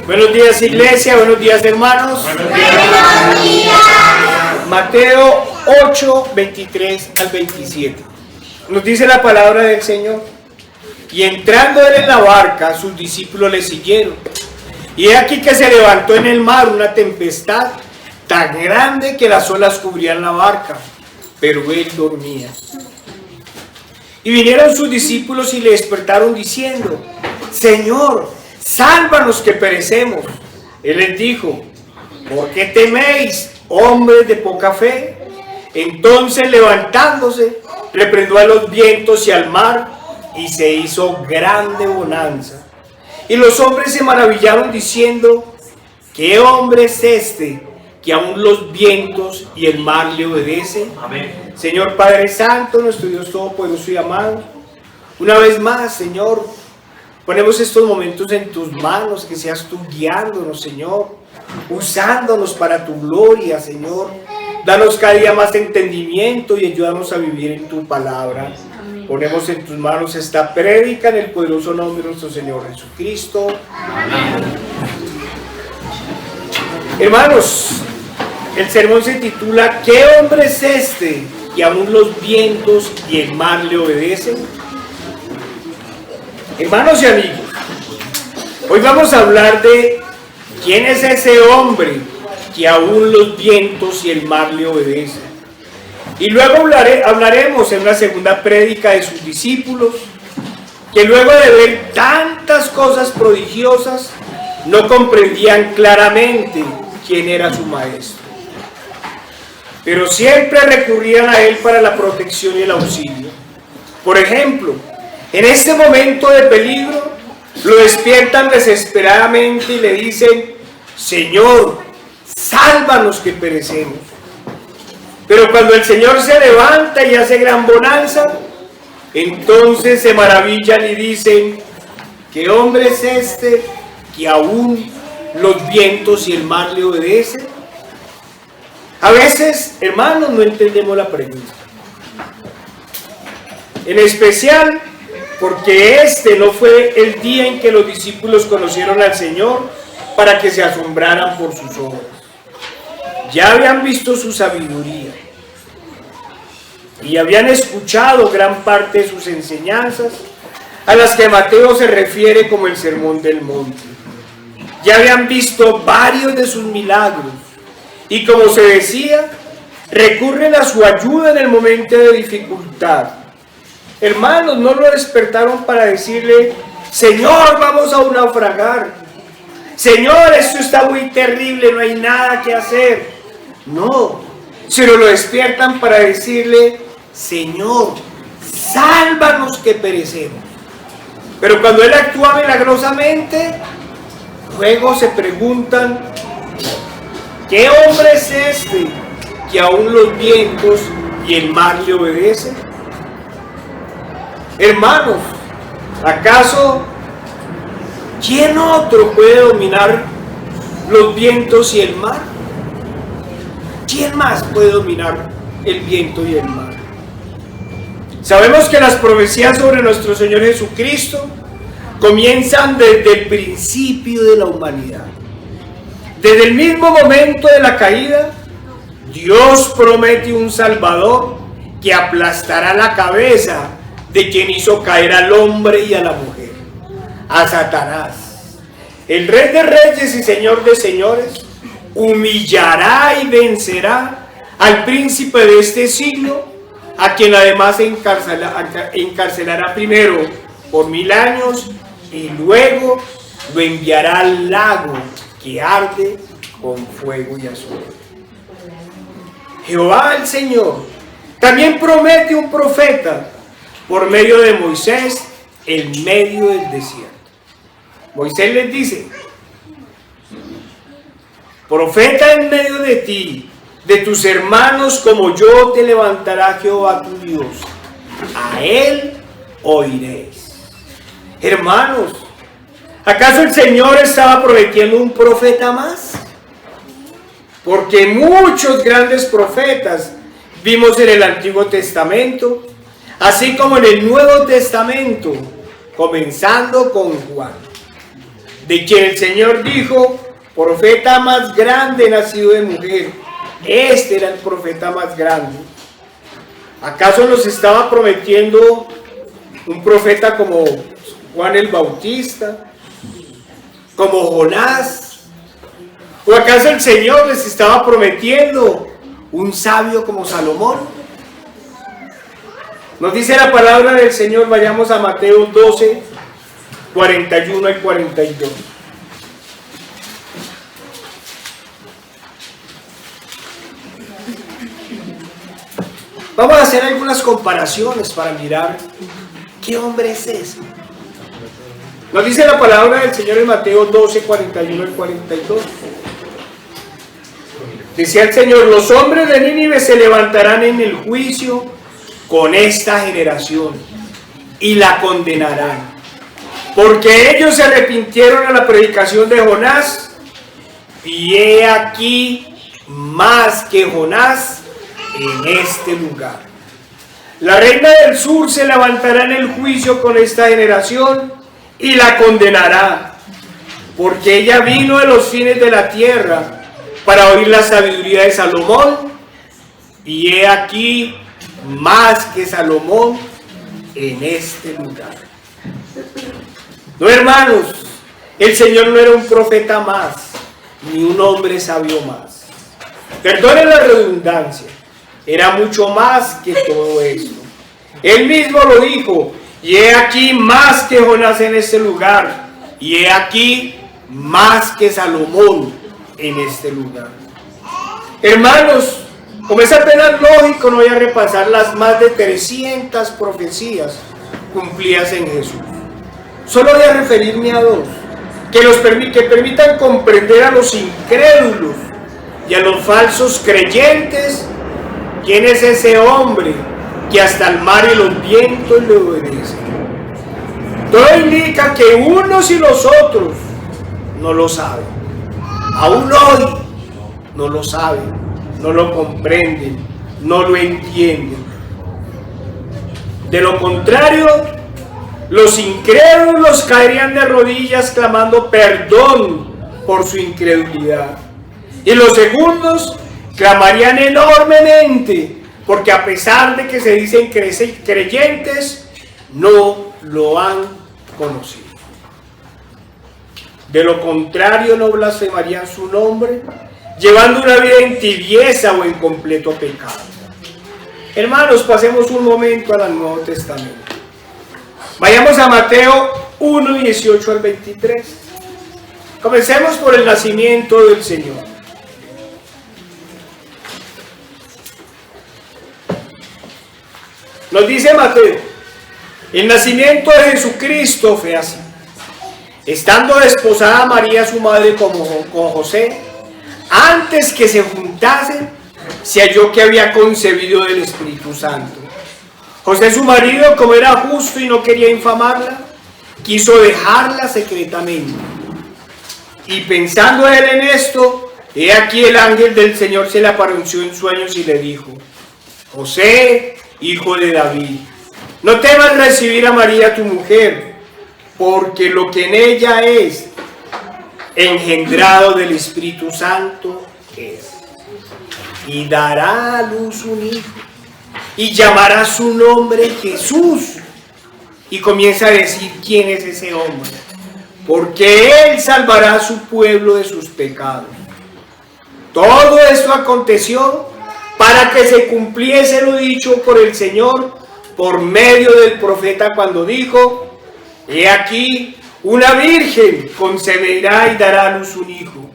Buenos días, iglesia. Buenos días, hermanos. Buenos días. Mateo 8, 23 al 27. Nos dice la palabra del Señor. Y entrando él en la barca, sus discípulos le siguieron. Y he aquí que se levantó en el mar una tempestad tan grande que las olas cubrían la barca, pero él dormía. Y vinieron sus discípulos y le despertaron diciendo: Señor, sálvanos que perecemos. Él les dijo: ¿por qué teméis, hombres de poca fe? Entonces, levantándose, reprendió a los vientos y al mar, y se hizo grande bonanza. Y los hombres se maravillaron diciendo: ¿qué hombre es este que aún los vientos y el mar le obedecen? Amén. Señor Padre Santo, nuestro Dios Todopoderoso y amado, una vez más, Señor, ponemos estos momentos en tus manos, que seas tú guiándonos, Señor, usándonos para tu gloria, Señor. Danos cada día más entendimiento y ayúdanos a vivir en tu palabra. Amén. Ponemos en tus manos esta prédica en el poderoso nombre de nuestro Señor Jesucristo. Amén. Hermanos, el sermón se titula: ¿qué hombre es este que aún los vientos y el mar le obedecen? Hermanos y amigos, hoy vamos a hablar de quién es ese hombre que aún los vientos y el mar le obedecen. Y luego hablaremos en una segunda prédica de sus discípulos, que luego de ver tantas cosas prodigiosas, no comprendían claramente quién era su maestro. Pero siempre recurrían a él para la protección y el auxilio. Por ejemplo, en este momento de peligro, lo despiertan desesperadamente y le dicen: Señor, sálvanos que perecemos. Pero cuando el Señor se levanta y hace gran bonanza, entonces se maravillan y dicen: ¿qué hombre es este que aún los vientos y el mar le obedecen? A veces, hermanos, no entendemos la pregunta. En especial porque este no fue el día en que los discípulos conocieron al Señor para que se asombraran por sus obras. Ya habían visto su sabiduría y habían escuchado gran parte de sus enseñanzas, a las que Mateo se refiere como el Sermón del Monte. Ya habían visto varios de sus milagros y, como se decía, recurren a su ayuda en el momento de dificultad. Hermanos, no lo despertaron para decirle: Señor, vamos a naufragar. Señor, esto está muy terrible, no hay nada que hacer. No, sino lo despiertan para decirle: Señor, sálvanos que perecemos. Pero cuando él actúa milagrosamente, luego se preguntan: ¿qué hombre es este que aún los vientos y el mar le obedecen? Hermanos, ¿acaso quién otro puede dominar los vientos y el mar? ¿Quién más puede dominar el viento y el mar? Sabemos que las profecías sobre nuestro Señor Jesucristo comienzan desde el principio de la humanidad. Desde el mismo momento de la caída, Dios promete un Salvador que aplastará la cabeza de quien hizo caer al hombre y a la mujer, a Satanás. El Rey de Reyes y Señor de Señores humillará y vencerá al príncipe de este siglo, a quien además encarcelará primero por 1000 años y luego lo enviará al lago que arde con fuego y azufre. Jehová el Señor también promete un profeta por medio de Moisés en medio del desierto. Moisés les dice: profeta en medio de ti, de tus hermanos como yo, te levantará Jehová tu Dios. A él oiréis. Hermanos, ¿acaso el Señor estaba prometiendo un profeta más? Porque muchos grandes profetas vimos en el Antiguo Testamento, así como en el Nuevo Testamento, comenzando con Juan. de quien el Señor dijo: profeta más grande nacido de mujer. Este era el profeta más grande. ¿Acaso nos estaba prometiendo un profeta como Juan el Bautista, como Jonás? ¿O acaso el Señor les estaba prometiendo un sabio como Salomón? Nos dice la palabra del Señor. Vayamos a Mateo 12, 41 y 42. Vamos a hacer algunas comparaciones para mirar qué hombre es ese. Nos dice la palabra del Señor en Mateo 12, 41 y 42. Decía el Señor: los hombres de Nínive se levantarán en el juicio con esta generación y la condenarán, porque ellos se arrepintieron a la predicación de Jonás, y he aquí más que Jonás en este lugar. La reina del sur se levantará en el juicio con esta generación y la condenará, porque ella vino de los fines de la tierra para oír la sabiduría de Salomón, y he aquí más que Salomón en este lugar. No, hermanos, el Señor no era un profeta más, ni un hombre sabio más. Perdonen la redundancia, era mucho más que todo esto. Él mismo lo dijo: y he aquí más que Jonás en este lugar, y he aquí más que Salomón en este lugar. Hermanos, como es apenas lógico, no voy a repasar las más de 300 profecías cumplidas en Jesús. Solo voy a referirme a dos, que permitan comprender a los incrédulos y a los falsos creyentes quién es ese hombre que hasta el mar y los vientos le obedecen. Todo indica que unos y los otros no lo saben. Aún hoy no lo saben, no lo comprenden, no lo entienden. De lo contrario, los incrédulos caerían de rodillas clamando perdón por su incredulidad. Y los segundos clamarían enormemente, porque a pesar de que se dicen creyentes, no lo han conocido. De lo contrario, no blasfemarían su nombre, llevando una vida en tibieza o en completo pecado. Hermanos, pasemos un momento al Nuevo Testamento. Vayamos a Mateo 1, 18 al 23. Comencemos por el nacimiento del Señor. Nos dice Mateo: el nacimiento de Jesucristo fue así. Estando desposada María su madre con José, antes que se juntasen, se halló que había concebido del Espíritu Santo. José su marido, como era justo y no quería infamarla, quiso dejarla secretamente. Y pensando él en esto, he aquí el ángel del Señor se le apareció en sueños y le dijo: José, hijo de David, no temas recibir a María tu mujer, porque lo que en ella es engendrado del Espíritu Santo es. Y dará a luz un hijo, y llamará su nombre Jesús. Y comienza a decir quién es ese hombre, porque él salvará a su pueblo de sus pecados. Todo esto aconteció para que se cumpliese lo dicho por el Señor por medio del profeta, cuando dijo: he aquí, una virgen concebirá y dará a luz un hijo,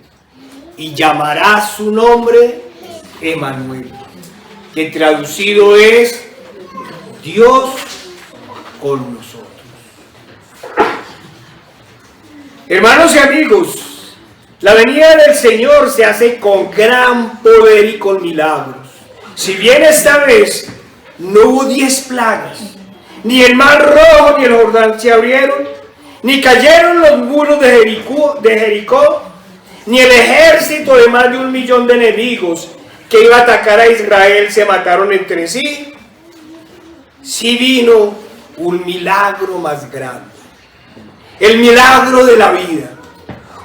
y llamará su nombre Emmanuel, que traducido es Dios con nosotros. Hermanos y amigos, la venida del Señor se hace con gran poder y con milagros. Si bien esta vez no hubo 10 plagas, ni el mar rojo ni el Jordán se abrieron, ni cayeron los muros de Jericó, ni el ejército de más de 1 millón de enemigos que iba a atacar a Israel se mataron entre sí, sí vino un milagro más grande, el milagro de la vida,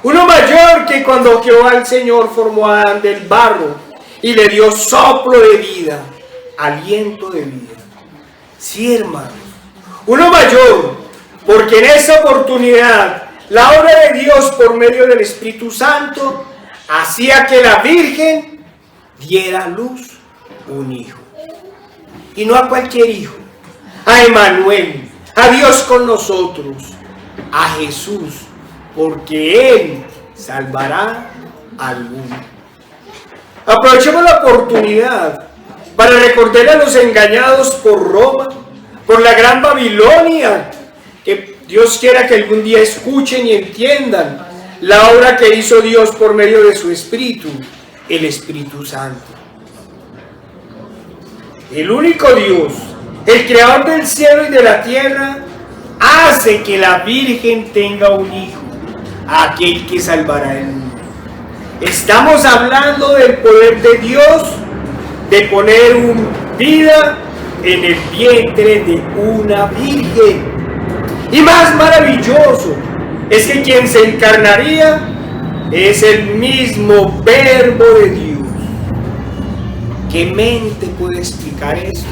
Uno mayor que cuando Jehová el Señor formó a Adán del barro y le dio soplo de vida, aliento de vida. Sí, hermanos, uno mayor, porque en esa oportunidad la obra de Dios por medio del Espíritu Santo hacía que la Virgen diera a luz un hijo. Y no a cualquier hijo, a Emmanuel, a Dios con nosotros, a Jesús, porque Él salvará al mundo. Aprovechemos la oportunidad para recordarle a los engañados por Roma, por la gran Babilonia, que Dios quiera que algún día escuchen y entiendan la obra que hizo Dios por medio de su Espíritu, el Espíritu Santo. El único Dios, el creador del cielo y de la tierra, hace que la Virgen tenga un hijo, aquel que salvará el mundo. Estamos hablando del poder de Dios de poner vida en el vientre de una virgen. Y más maravilloso es que quien se encarnaría es el mismo Verbo de Dios. ¿Qué mente puede explicar esto?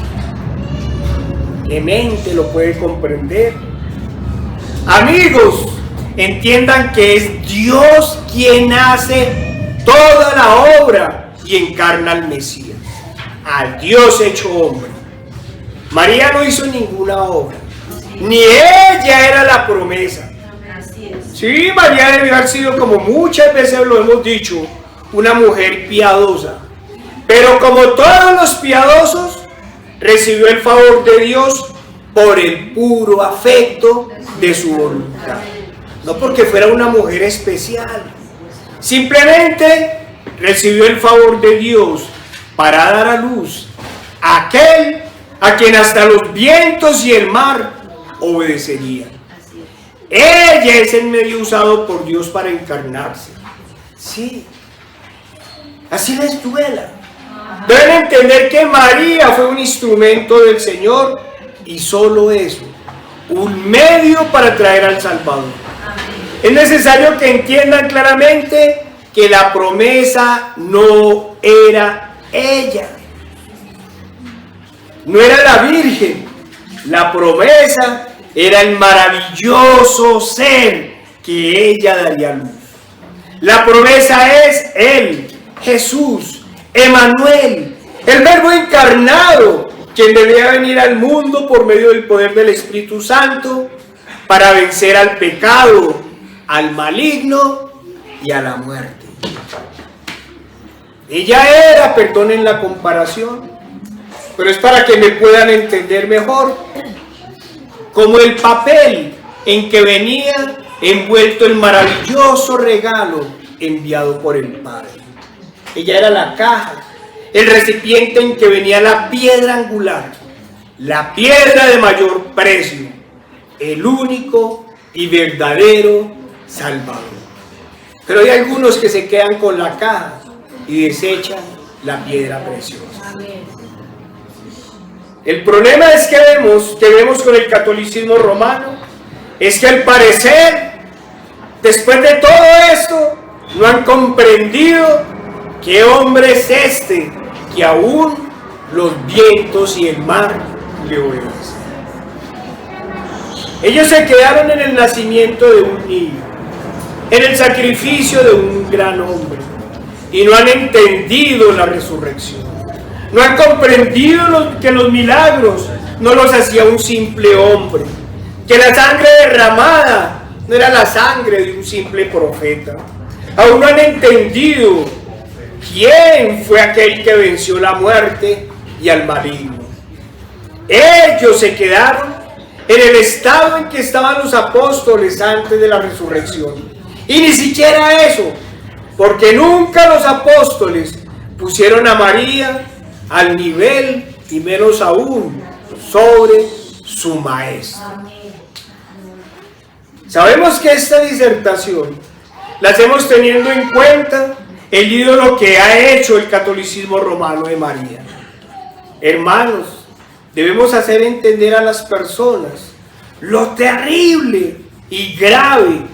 ¿Qué mente lo puede comprender? Amigos, entiendan que es Dios quien hace toda la obra y encarna al Mesías, al Dios hecho hombre. María no hizo ninguna obra, ni ella era la promesa. Sí, María debió haber sido, como muchas veces lo hemos dicho, una mujer piadosa. Pero como todos los piadosos, recibió el favor de Dios por el puro afecto de su voluntad. No porque fuera una mujer especial. Simplemente recibió el favor de Dios para dar a luz a aquel a quien hasta los vientos y el mar obedecerían. Ella es el medio usado por Dios para encarnarse. Sí, así les duela. Deben entender que María fue un instrumento del Señor y solo eso, un medio para traer al Salvador. Es necesario que entiendan claramente que la promesa no era ella, no era la Virgen. La promesa era el maravilloso ser que ella daría a luz. La promesa es Él, Jesús, Emmanuel, el Verbo encarnado, quien debía venir al mundo por medio del poder del Espíritu Santo para vencer al pecado, al maligno y a la muerte. Ella era, perdonen la comparación, pero es para que me puedan entender mejor, como el papel en que venía envuelto el maravilloso regalo enviado por el Padre. Ella era la caja, el recipiente en que venía la piedra angular, la piedra de mayor precio, el único y verdadero Salvador. Pero hay algunos que se quedan con la caja y desechan la piedra preciosa. El problema es que vemos con el catolicismo romano, es que al parecer, después de todo esto, no han comprendido qué hombre es este que aún los vientos y el mar le obedecen. Ellos se quedaron en el nacimiento de un niño, en el sacrificio de un gran hombre, y no han entendido la resurrección. No han comprendido que los milagros no los hacía un simple hombre, que la sangre derramada no era la sangre de un simple profeta. Aún no han entendido quién fue aquel que venció la muerte y al maligno. Ellos se quedaron en el estado en que estaban los apóstoles antes de la resurrección. Y ni siquiera eso, porque nunca los apóstoles pusieron a María al nivel, y menos aún, sobre su maestra. Sabemos que esta disertación la hacemos teniendo en cuenta el ídolo que ha hecho el catolicismo romano de María. Hermanos, debemos hacer entender a las personas lo terrible y grave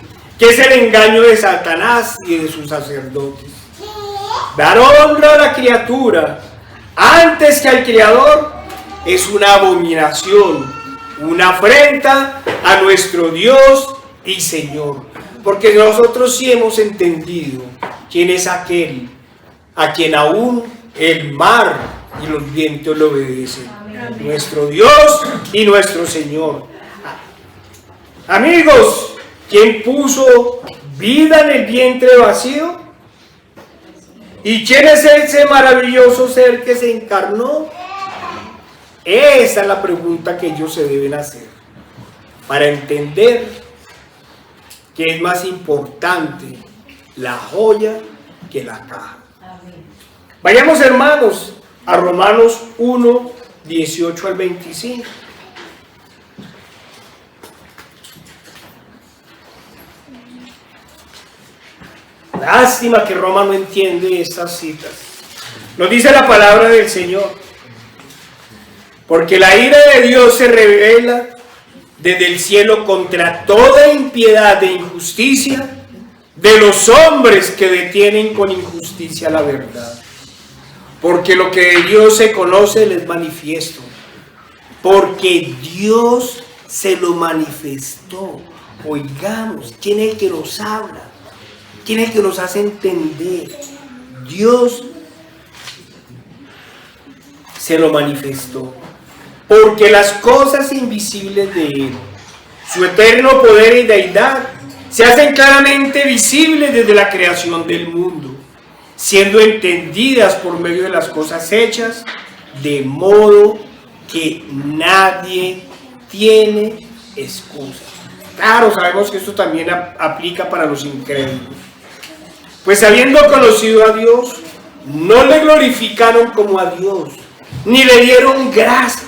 que es el engaño de Satanás y de sus sacerdotes. Dar honra a la criatura antes que al Creador es una abominación, una afrenta a nuestro Dios y Señor, porque nosotros sí hemos entendido quién es aquel a quien aún el mar y los vientos le obedecen, nuestro Dios y nuestro Señor. Amigos, ¿quién puso vida en el vientre vacío? ¿Y quién es ese maravilloso ser que se encarnó? Esa es la pregunta que ellos se deben hacer para entender que es más importante la joya que la caja. Vayamos, hermanos, a Romanos 1, 18 al 25. Lástima que Roma no entiende estas citas. Nos dice la palabra del Señor: porque la ira de Dios se revela desde el cielo contra toda impiedad e injusticia de los hombres que detienen con injusticia la verdad. Porque lo que de Dios se conoce les manifiesto, porque Dios se lo manifestó. Oigamos, ¿quién es el que nos habla? ¿Quién es el que nos hace entender? Dios se lo manifestó. Porque las cosas invisibles de Él, su eterno poder y deidad, se hacen claramente visibles desde la creación del mundo, siendo entendidas por medio de las cosas hechas, de modo que nadie tiene excusa. Claro, sabemos que esto también aplica para los incrédulos. Pues habiendo conocido a Dios, no le glorificaron como a Dios, ni le dieron gracia,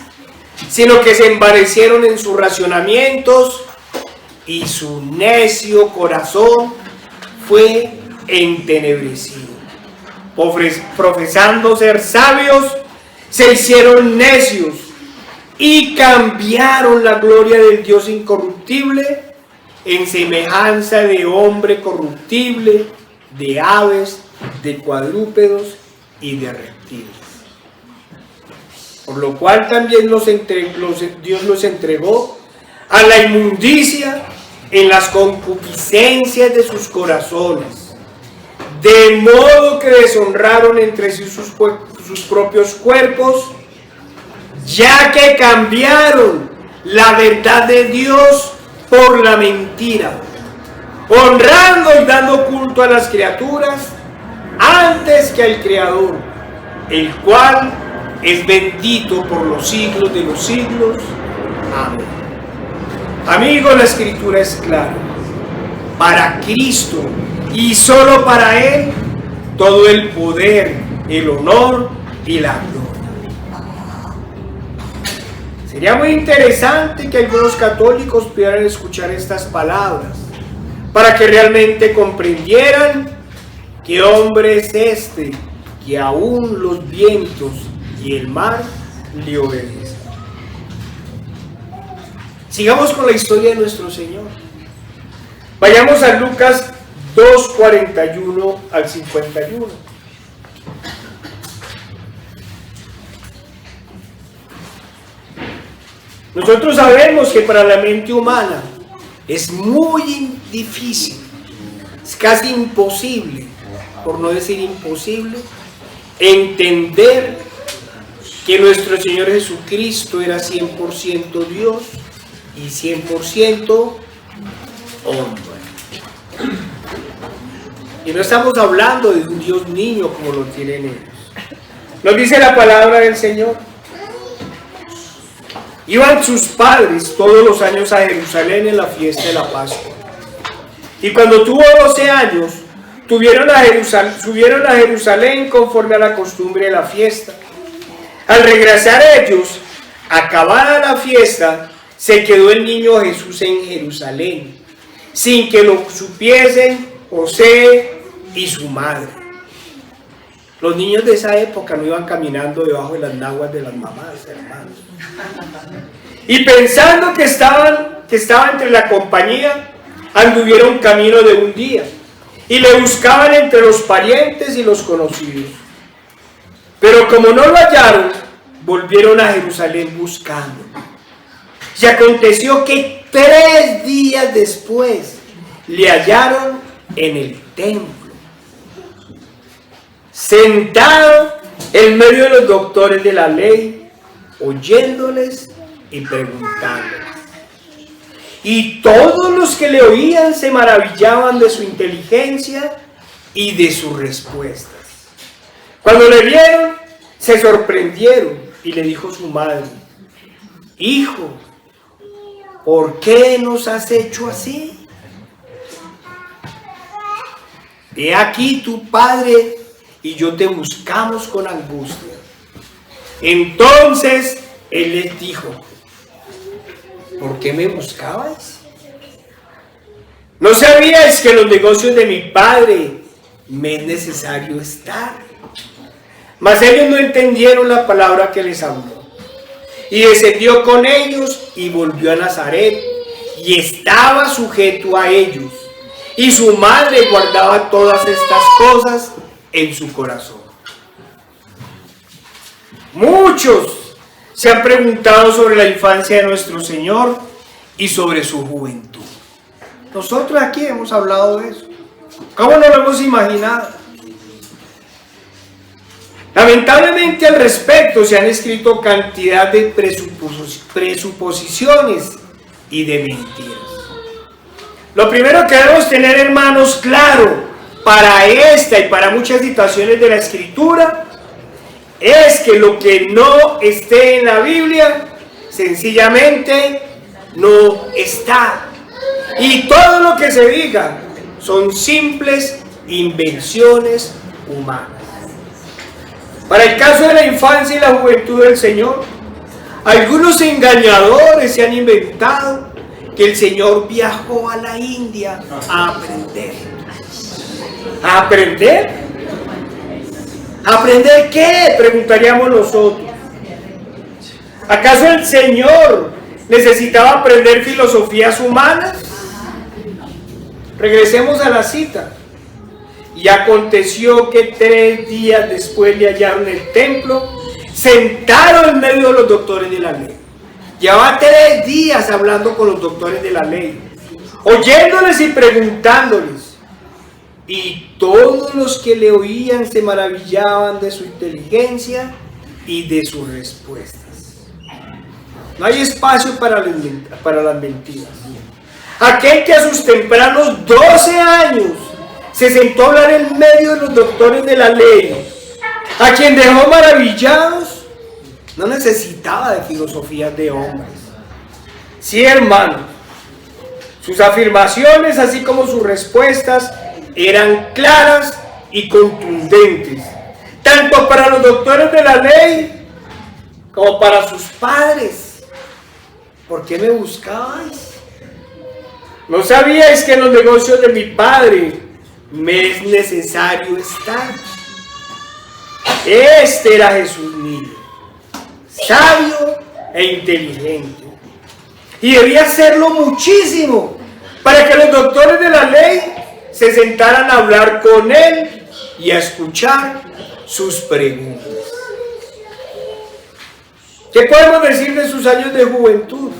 sino que se envanecieron en sus razonamientos y su necio corazón fue entenebrecido. Profesando ser sabios, se hicieron necios y cambiaron la gloria del Dios incorruptible en semejanza de hombre corruptible, de aves, de cuadrúpedos y de reptiles. Por lo cual también Dios los entregó a la inmundicia en las concupiscencias de sus corazones, de modo que deshonraron entre sí sus propios cuerpos, ya que cambiaron la verdad de Dios por la mentira, honrando y dando culto a las criaturas antes que al Creador, el cual es bendito por los siglos de los siglos. Amén. Amigos, la Escritura es clara. Para Cristo y solo para Él, todo el poder, el honor y la gloria. Sería muy interesante que algunos católicos pudieran escuchar estas palabras para que realmente comprendieran qué hombre es este que aún los vientos y el mar le obedecen. Sigamos con la historia de nuestro Señor. Vayamos a Lucas 2:41 al 51. Nosotros sabemos que para la mente humana es muy difícil, es casi imposible, por no decir imposible, entender que nuestro Señor Jesucristo era 100% Dios y 100% hombre. Y no estamos hablando de un Dios niño como lo tienen ellos. Nos dice la palabra del Señor: iban sus padres todos los años a Jerusalén en la fiesta de la Pascua. Y cuando tuvo 12 años, subieron a Jerusalén conforme a la costumbre de la fiesta. Al regresar ellos, acabada la fiesta, se quedó el niño Jesús en Jerusalén, sin que lo supiesen José y su madre. Los niños de esa época no iban caminando debajo de las naguas de las mamás, hermanos. Y pensando que estaba entre la compañía, anduvieron camino de un día y le buscaban entre los parientes y los conocidos. Pero como no lo hallaron, volvieron a Jerusalén buscando. Y aconteció que 3 días después le hallaron en el templo, sentado en medio de los doctores de la ley, oyéndoles y preguntándoles. Y todos los que le oían se maravillaban de su inteligencia y de sus respuestas. Cuando le vieron, se sorprendieron y le dijo su madre: Hijo, ¿por qué nos has hecho así? He aquí tu padre y yo te buscamos con angustia. Entonces él les dijo: ¿por qué me buscabais? ¿No sabíais que en los negocios de mi padre me es necesario estar? Mas ellos no entendieron la palabra que les habló. Y descendió con ellos y volvió a Nazaret, y estaba sujeto a ellos. Y su madre guardaba todas estas cosas en su corazón. Muchos se han preguntado sobre la infancia de nuestro Señor y sobre su juventud. Nosotros aquí hemos hablado de eso. ¿Cómo no lo hemos imaginado? Lamentablemente al respecto se han escrito cantidad de presuposiciones y de mentiras. Lo primero que debemos tener, hermanos, claro para esta y para muchas situaciones de la Escritura es que lo que no esté en la Biblia sencillamente no está. Y todo lo que se diga son simples invenciones humanas. Para el caso de la infancia y la juventud del Señor, algunos engañadores se han inventado que el Señor viajó a la India a aprender. ¿A aprender? ¿A aprender qué? Preguntaríamos nosotros. ¿Acaso el Señor necesitaba aprender filosofías humanas? Regresemos a la cita. Y aconteció que 3 días después le hallaron en el templo, sentado en medio de los doctores de la ley. Llevaba 3 días hablando con los doctores de la ley, oyéndoles y preguntándoles. Y todos los que le oían se maravillaban de su inteligencia y de sus respuestas. No hay espacio para las mentiras. Aquel que a sus tempranos 12 años se sentó a hablar en medio de los doctores de la ley, a quien dejó maravillados, no necesitaba de filosofías de hombres. Sí, hermanos, sus afirmaciones, así como sus respuestas, eran claras y contundentes, tanto para los doctores de la ley como para sus padres. ¿Por qué me buscabais? ¿No sabíais que en los negocios de mi padre me es necesario estar? Este era Jesús mío, sabio e inteligente, y debía hacerlo muchísimo para que los doctores de la ley se sentaran a hablar con él y a escuchar sus preguntas. ¿Qué podemos decir de sus años de juventud?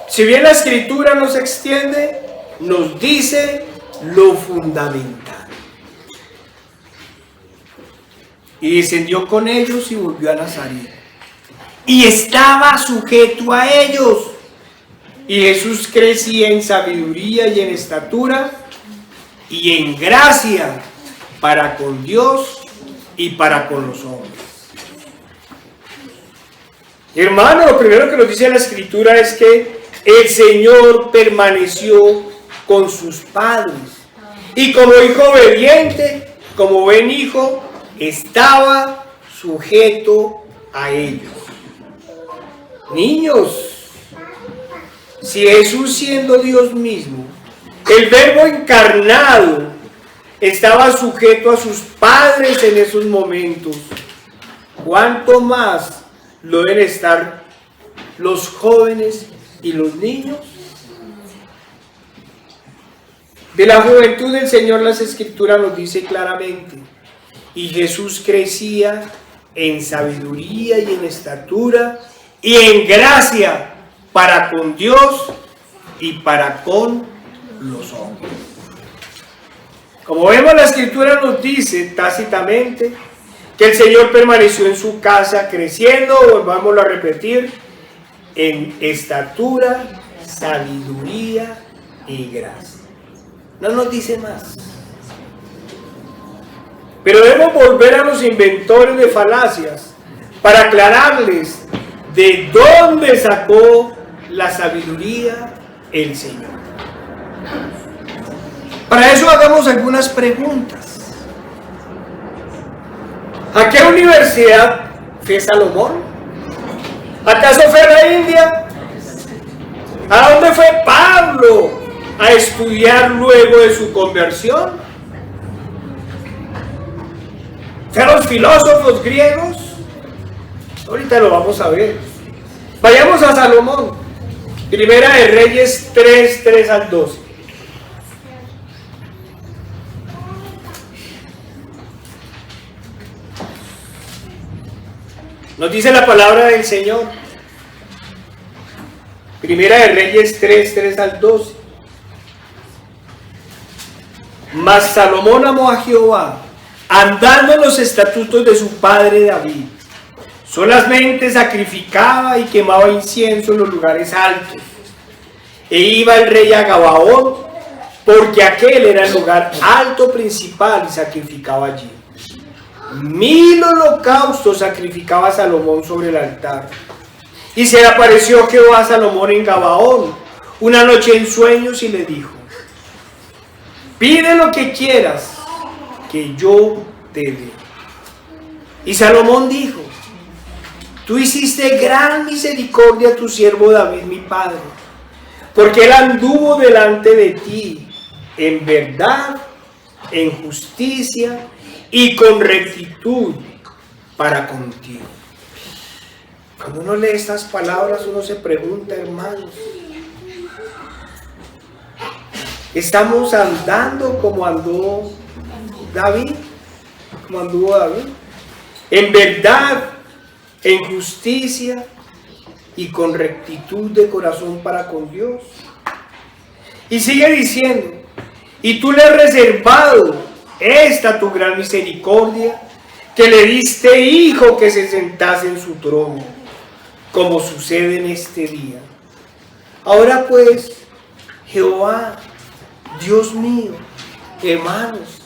Si bien la Escritura nos extiende, nos dice lo fundamental. Y descendió con ellos y volvió a Nazaret. Y estaba sujeto a ellos. Y Jesús crecía en sabiduría y en estatura y en gracia para con Dios y para con los hombres. Hermano, lo primero que nos dice la Escritura es que el Señor permaneció con sus padres. Y como hijo obediente, como buen hijo, estaba sujeto a ellos. Niños, si Jesús, siendo Dios mismo, el Verbo encarnado, estaba sujeto a sus padres en esos momentos, ¿cuánto más lo deben estar los jóvenes y los niños? De la juventud del Señor las Escrituras nos dice claramente, y Jesús crecía en sabiduría y en estatura y en gracia para con Dios y para con los hombres. Como vemos, la Escritura nos dice tácitamente que el Señor permaneció en su casa creciendo, volvámoslo a repetir, en estatura, sabiduría y gracia. No nos dice más. Pero debemos volver a los inventores de falacias para aclararles de dónde sacó la sabiduría el Señor. Para eso hagamos algunas preguntas. ¿A qué universidad fue Salomón? ¿Acaso fue a la India? ¿A dónde fue Pablo a estudiar luego de su conversión? ¿Fue a los filósofos griegos? Ahorita lo vamos a ver. Vayamos a Salomón. Primera de Reyes 3, 3 al 12. Nos dice la palabra del Señor. Primera de Reyes 3, 3 al 12. Mas Salomón amó a Jehová, andando en los estatutos de su padre David. Solamente sacrificaba y quemaba incienso en los lugares altos. E iba el rey a Gabaón, porque aquel era el lugar alto principal, y sacrificaba allí. 1000 holocaustos sacrificaba Salomón sobre el altar. Y se le apareció Jehová a Salomón en Gabaón una noche en sueños y le dijo: pide lo que quieras, que yo te dé. Y Salomón dijo: tú hiciste gran misericordia a tu siervo David mi padre, porque él anduvo delante de ti en verdad, en justicia y con rectitud para contigo. Cuando uno lee estas palabras, uno se pregunta, hermanos, ¿estamos andando como andó David? ¿Como anduvo David? En verdad, en justicia y con rectitud de corazón para con Dios. Y sigue diciendo: y tú le has reservado esta tu gran misericordia, que le diste hijo que se sentase en su trono, como sucede en este día. Ahora pues, Jehová, Dios mío, hermanos,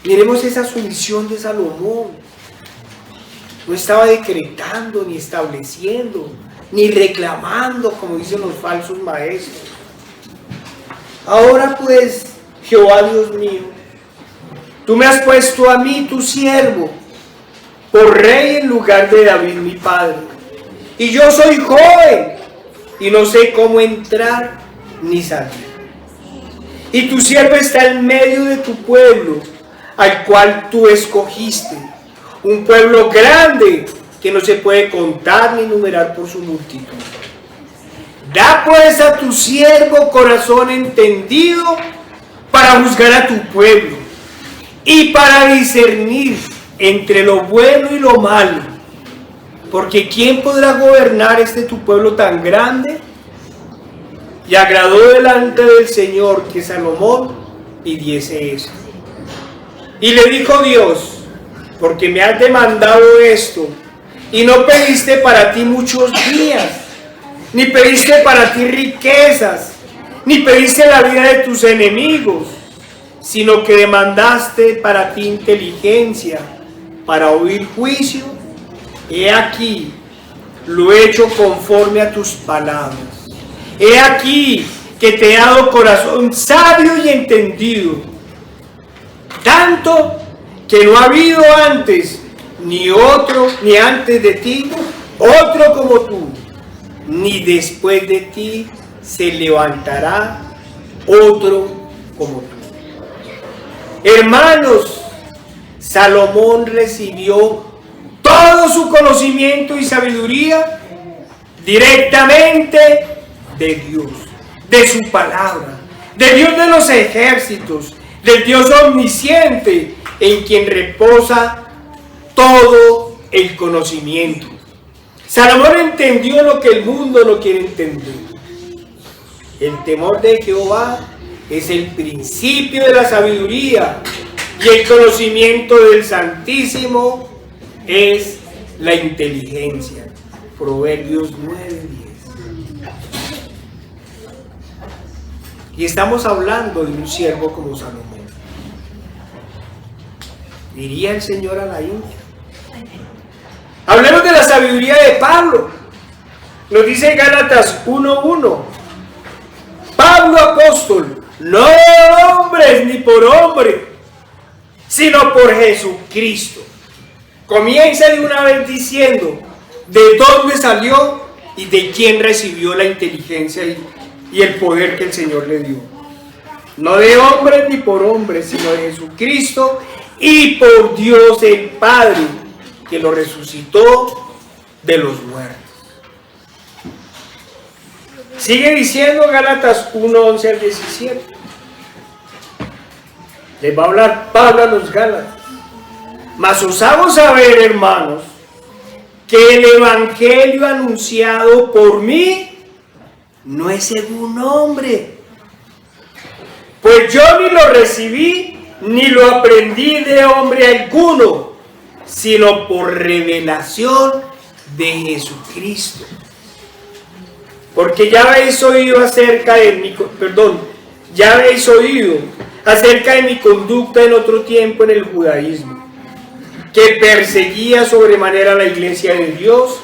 miremos esa sumisión de Salomón. No estaba decretando, ni estableciendo, ni reclamando, como dicen los falsos maestros. Ahora pues, Jehová Dios mío, tú me has puesto a mí, tu siervo, por rey en lugar de David mi padre. Y yo soy joven, y no sé cómo entrar ni salir. Y tu siervo está en medio de tu pueblo, al cual tú escogiste, un pueblo grande que no se puede contar ni numerar por su multitud. Da pues a tu siervo corazón entendido para juzgar a tu pueblo y para discernir entre lo bueno y lo malo, porque ¿quién podrá gobernar tu pueblo tan grande? Y agradó delante del Señor que Salomón pidiese esto. Y le dijo Dios: porque me has demandado esto, y no pediste para ti muchos días, ni pediste para ti riquezas, ni pediste la vida de tus enemigos, sino que demandaste para ti inteligencia, para oír juicio. He aquí, lo he hecho conforme a tus palabras. He aquí que te he dado corazón sabio y entendido, tanto que no ha habido antes ni otro, ni antes de ti, otro como tú, ni después de ti se levantará otro como tú. Hermanos, Salomón recibió todo su conocimiento y sabiduría directamente de Dios, de su palabra, del Dios de los ejércitos, del Dios omnisciente, en quien reposa todo el conocimiento. Salomón entendió lo que el mundo no quiere entender. El temor de Jehová es el principio de la sabiduría, y el conocimiento del Santísimo es la inteligencia. Proverbios 9:10. Y estamos hablando de un siervo como Salomón. Diría el Señor a la India. Hablemos de la sabiduría de Pablo. Nos dice Gálatas 1:1. Pablo apóstol, no de hombres ni por hombre, sino por Jesucristo. Comienza de una vez diciendo de dónde salió y de quién recibió la inteligencia y el poder que el Señor le dio. No de hombres ni por hombres, sino de Jesucristo y por Dios el Padre, que lo resucitó de los muertos. Sigue diciendo Gálatas 1:11 al 17. Les va a hablar Pablo a los Gálatas. Mas os hago saber, hermanos, que el evangelio anunciado por mí no es según hombre. Pues yo ni lo recibí ni lo aprendí de hombre alguno, sino por revelación de Jesucristo. Porque ya habéis oído acerca de mi conducta en otro tiempo en el judaísmo, que perseguía sobremanera la iglesia de Dios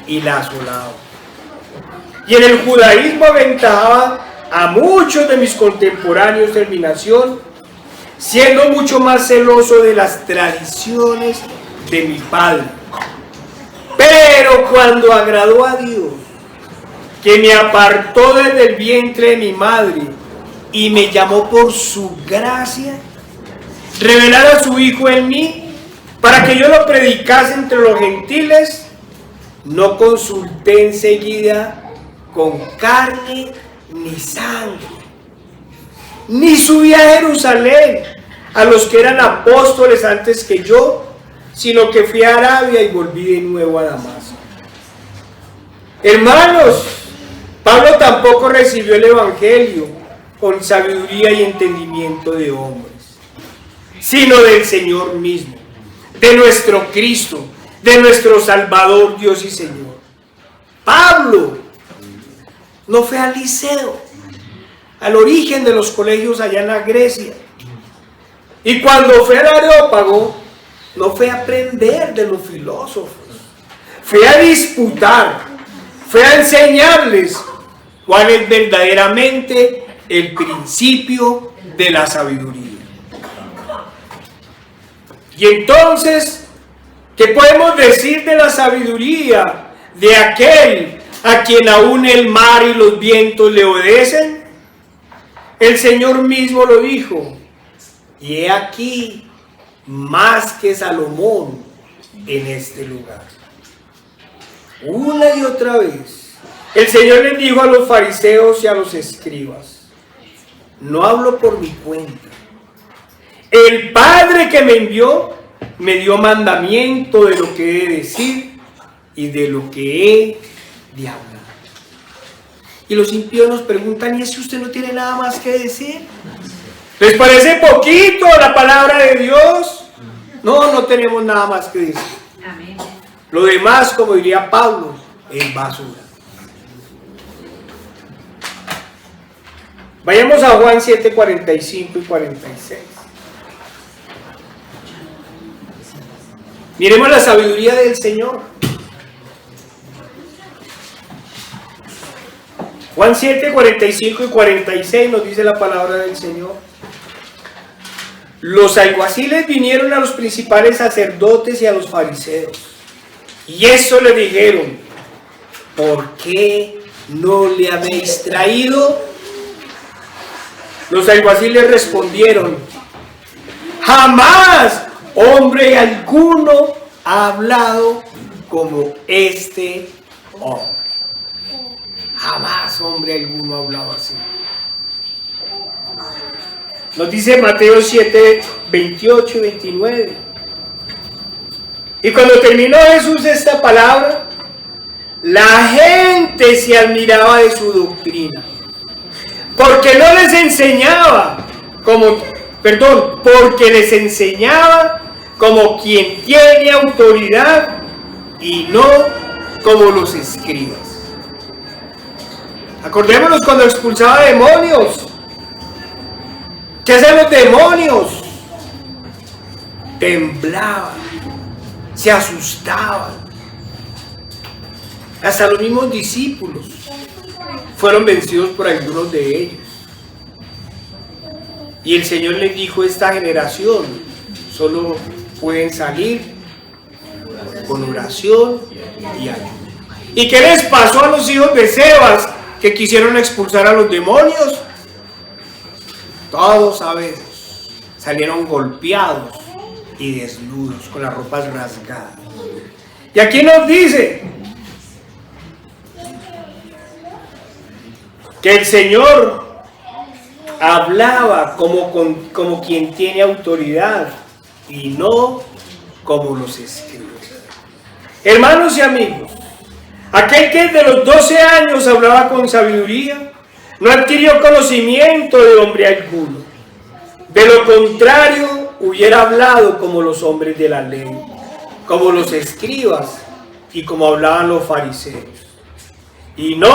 y la asolaba. Y en el judaísmo aventajaba a muchos de mis contemporáneos en mi nación, siendo mucho más celoso de las tradiciones de mi padre. Pero cuando agradó a Dios, que me apartó desde el vientre de mi madre y me llamó por su gracia, revelar a su Hijo en mí, para que yo lo predicase entre los gentiles, no consulté enseguida con carne ni sangre, ni subí a Jerusalén a los que eran apóstoles antes que yo, sino que fui a Arabia y volví de nuevo a Damasco. Hermanos, Pablo tampoco recibió el evangelio con sabiduría y entendimiento de hombres, sino del Señor mismo, de nuestro Cristo, de nuestro Salvador, Dios y Señor. Pablo no fue al liceo, al origen de los colegios allá en la Grecia. Y cuando fue al Areópago, no fue a aprender de los filósofos, fue a disputar, fue a enseñarles cuál es verdaderamente el principio de la sabiduría. Y entonces, ¿qué podemos decir de la sabiduría de aquel a quien aún el mar y los vientos le obedecen? El Señor mismo lo dijo, y he aquí más que Salomón en este lugar. Una y otra vez, el Señor les dijo a los fariseos y a los escribas: no hablo por mi cuenta. El Padre que me envió me dio mandamiento de lo que he de decir y de lo que he de hablar. Y los impíos nos preguntan: ¿y es que usted no tiene nada más que decir? ¿Les parece poquito la palabra de Dios? No, no tenemos nada más que decir. Amén. Lo demás, como diría Pablo, es basura. Vayamos a Juan 7, 45 y 46. Miremos la sabiduría del Señor. Juan 7, 45 y 46 nos dice la palabra del Señor. Los alguaciles vinieron a los principales sacerdotes y a los fariseos, y eso le dijeron: ¿por qué no le habéis traído? Los alguaciles respondieron: jamás hombre alguno ha hablado como este hombre. Jamás hombre alguno ha hablado así. Nos dice Mateo 7, 28 y 29. Y cuando terminó Jesús esta palabra, la gente se admiraba de su doctrina, porque no les enseñaba porque les enseñaba como quien tiene autoridad y no como los escribas. Acordémonos cuando expulsaba demonios. ¿Qué hacen los demonios? Temblaban, se asustaban. Hasta los mismos discípulos fueron vencidos por algunos de ellos. Y el Señor les dijo: esta generación solo pueden salir con oración y ayuno. ¿Y qué les pasó a los hijos de Sebas que quisieron expulsar a los demonios? Todos sabemos, salieron golpeados y desnudos, con las ropas rasgadas. Y aquí nos dice que el Señor hablaba como quien tiene autoridad y no como los escribas. Hermanos y amigos, aquel que desde los 12 años hablaba con sabiduría no adquirió conocimiento de hombre alguno. De lo contrario, hubiera hablado como los hombres de la ley, como los escribas y como hablaban los fariseos, y no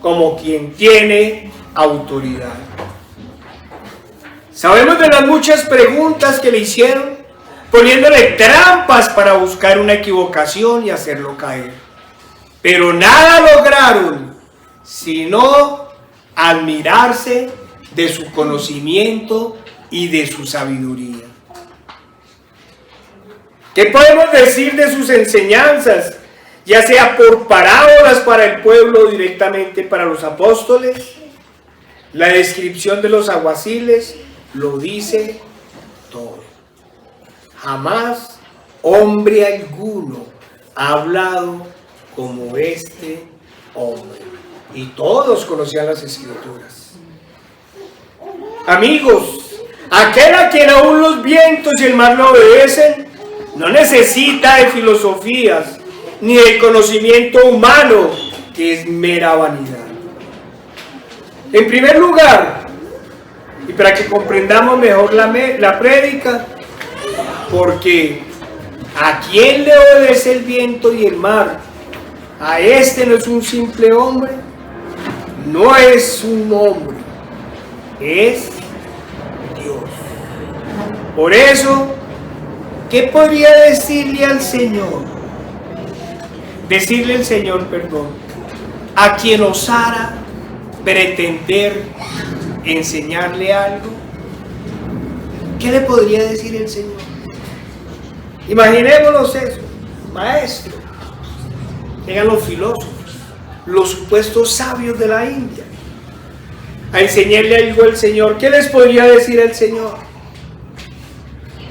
como quien tiene autoridad. Sabemos de las muchas preguntas que le hicieron, poniéndole trampas para buscar una equivocación y hacerlo caer. Pero nada lograron, sino admirarse de su conocimiento y de su sabiduría. ¿Qué podemos decir de sus enseñanzas? Ya sea por parábolas para el pueblo o directamente para los apóstoles. La descripción de los alguaciles lo dice todo. Jamás hombre alguno ha hablado como este hombre. Y todos conocían las Escrituras. Amigos, aquel a quien aún los vientos y el mar le obedecen, no necesita de filosofías ni de conocimiento humano, que es mera vanidad. En primer lugar, y para que comprendamos mejor la prédica, porque ¿a quién le obedece el viento y el mar? ¿A este no es un simple hombre? No es un hombre, es Dios. Por eso, ¿qué podría decirle al Señor? Decirle al Señor, a quien osara pretender enseñarle algo. ¿Qué le podría decir el Señor? Imaginémonos eso, maestro. Llegan los filósofos, los supuestos sabios de la India, a enseñarle algo al Señor. ¿Qué les podría decir el Señor?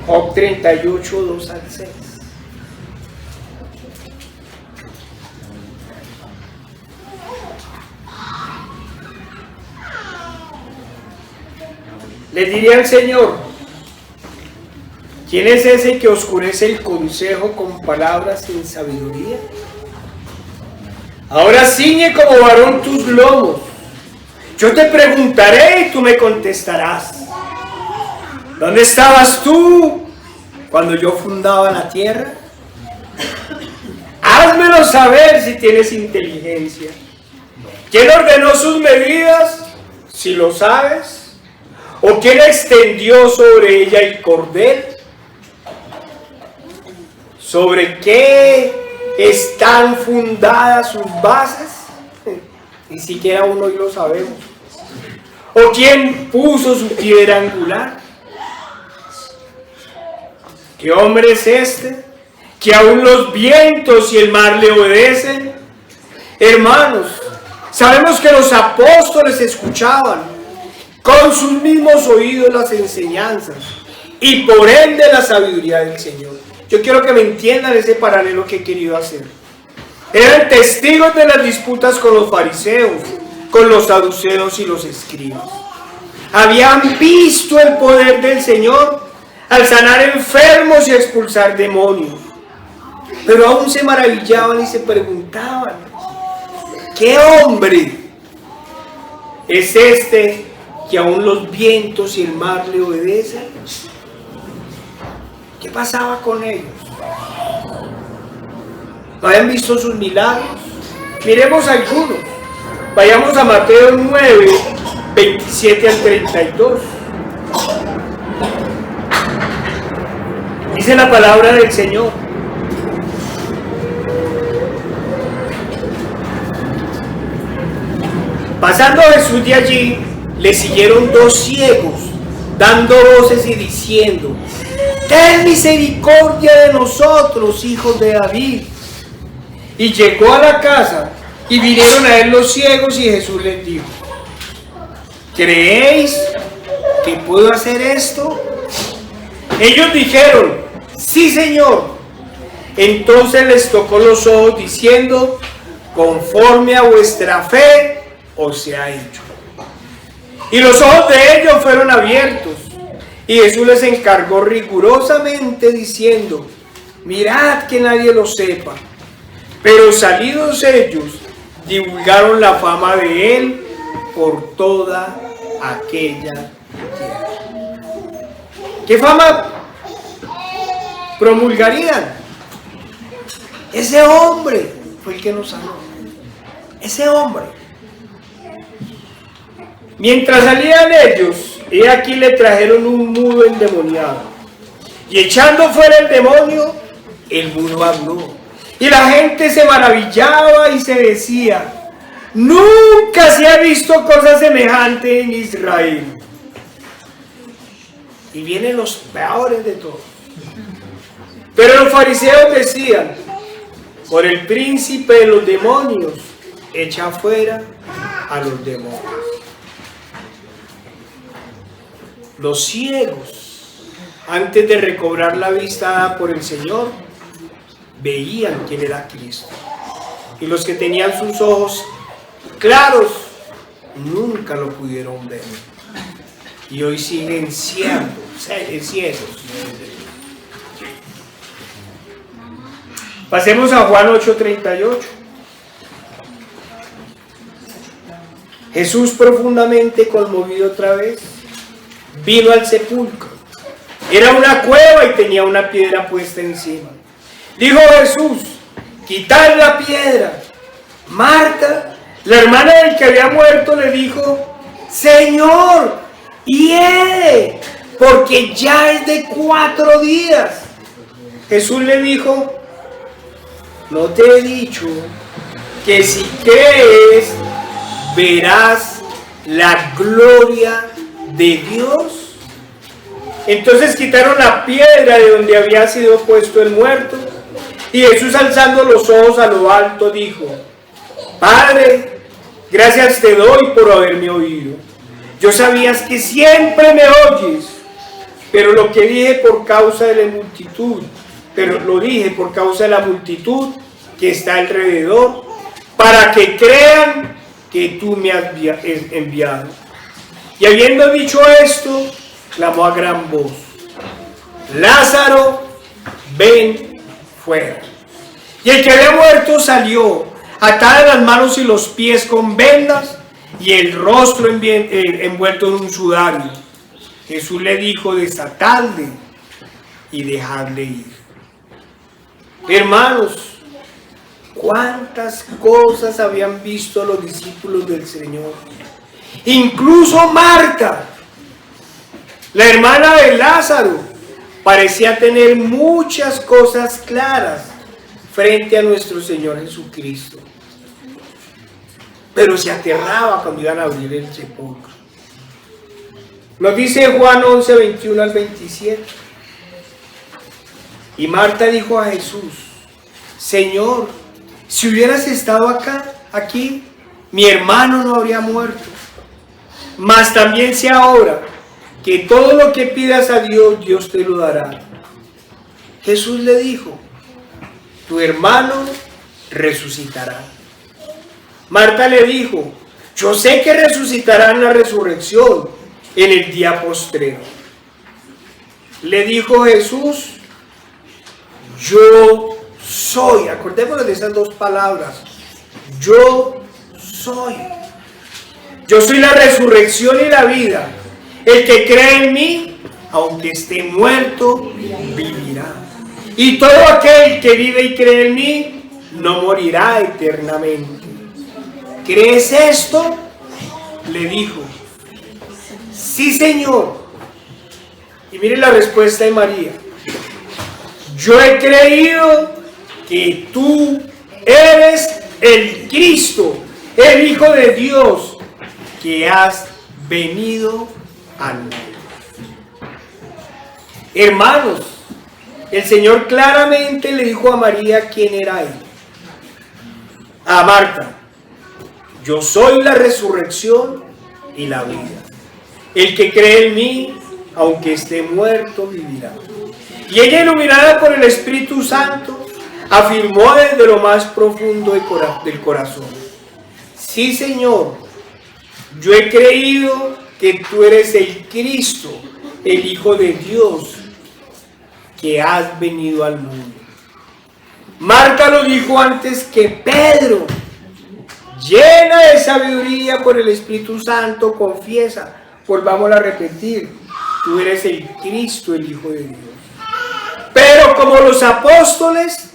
Job 38, 2 al 6. Le diría al Señor: ¿quién es ese que oscurece el consejo con palabras sin sabiduría? Ahora ciñe como varón tus lomos. Yo te preguntaré y tú me contestarás. ¿Dónde estabas tú cuando yo fundaba la tierra? Házmelo saber si tienes inteligencia. ¿Quién ordenó sus medidas? Si lo sabes. ¿O quién extendió sobre ella el cordel? ¿Sobre qué están fundadas sus bases? Ni siquiera uno hoy lo sabemos. ¿O quién puso su piedra angular? ¿Qué hombre es este que aún los vientos y el mar le obedecen? Hermanos, sabemos que los apóstoles escuchaban con sus mismos oídos las enseñanzas y por ende la sabiduría del Señor. Yo quiero que me entiendan ese paralelo que he querido hacer. Eran testigos de las disputas con los fariseos, con los saduceos y los escribas. habían visto el poder del Señor al sanar enfermos y expulsar demonios. Pero aún se maravillaban y se preguntaban, ¿qué hombre es este que aún los vientos y el mar le obedecen? ¿Qué pasaba con ellos? ¿No habían visto sus milagros? Miremos algunos. Vayamos a Mateo 9, 27 al 32. Dice la palabra del Señor: pasando Jesús de allí, le siguieron dos ciegos, dando voces y diciendo: ten misericordia de nosotros, hijos de David. Y llegó a la casa, y vinieron a él los ciegos, y Jesús les dijo: ¿creéis que puedo hacer esto? Ellos dijeron: sí, Señor. Entonces les tocó los ojos, diciendo: conforme a vuestra fe os se ha hecho. Y los ojos de ellos fueron abiertos, y Jesús les encargó rigurosamente, diciendo: mirad que nadie lo sepa. Pero salidos ellos, divulgaron la fama de él por toda aquella tierra. ¿Qué fama promulgarían? Ese hombre fue el que nos sanó. Ese hombre. Mientras salían ellos, he aquí le trajeron un mudo endemoniado. Y echando fuera el demonio, el mudo habló. Y la gente se maravillaba y se decía: nunca se ha visto cosa semejante en Israel. Y vienen los peores de todos. Pero los fariseos decían: por el príncipe de los demonios, echa fuera a los demonios. Los ciegos, antes de recobrar la vista por el Señor, veían quién era Cristo. Y los que tenían sus ojos claros nunca lo pudieron ver. Y hoy siguen ciegos. Pasemos a Juan 8:38. Jesús, profundamente conmovido otra vez, vino al sepulcro. Era una cueva y tenía una piedra puesta encima. Dijo Jesús: quitad la piedra. Marta, la hermana del que había muerto, le dijo: Señor, hiede, porque ya es de 4 días. Jesús le dijo: ¿no te he dicho que si crees verás la gloria de Dios? Entonces quitaron la piedra de donde había sido puesto el muerto, y Jesús, alzando los ojos a lo alto, dijo: Padre, gracias te doy por haberme oído. Yo sabías que siempre me oyes, pero lo dije por causa de la multitud que está alrededor, para que crean que tú me has enviado. Y habiendo dicho esto, clamó a gran voz: Lázaro, ven fuera. Y el que había muerto salió, atadas las manos y los pies con vendas, y el rostro envuelto en un sudario. Jesús le dijo: desatadle y dejadle ir. Hermanos, cuántas cosas habían visto los discípulos del Señor. Incluso Marta, la hermana de Lázaro, parecía tener muchas cosas claras frente a nuestro Señor Jesucristo, pero se aterraba cuando iban a abrir el sepulcro. Nos dice Juan 11, 21 al 27. Y Marta dijo a Jesús: Señor, si hubieras estado aquí, mi hermano no habría muerto. Mas también sé ahora que todo lo que pidas a Dios, Dios te lo dará. Jesús le dijo: tu hermano resucitará. Marta le dijo: yo sé que resucitará en la resurrección, en el día postrero. Le dijo Jesús, yo soy. Acordémonos de esas dos palabras. Yo soy. Yo soy la resurrección y la vida. El que cree en mí, aunque esté muerto, vivirá. Y todo aquel que vive y cree en mí, no morirá eternamente. ¿Crees esto? Le dijo. Sí, Señor. Y mire la respuesta de María. Yo he creído que tú eres el Cristo, el Hijo de Dios, que has venido al mundo. Hermanos, el Señor claramente le dijo a María quién era Él. A Marta, yo soy la resurrección y la vida. El que cree en mí, aunque esté muerto, vivirá. Y ella, iluminada por el Espíritu Santo, afirmó desde lo más profundo del corazón: sí, Señor, yo he creído que tú eres el Cristo, el Hijo de Dios, que has venido al mundo. Marta lo dijo antes que Pedro. Llena de sabiduría por el Espíritu Santo, confiesa, volvamos a repetir, tú eres el Cristo, el Hijo de Dios. Pero como los apóstoles,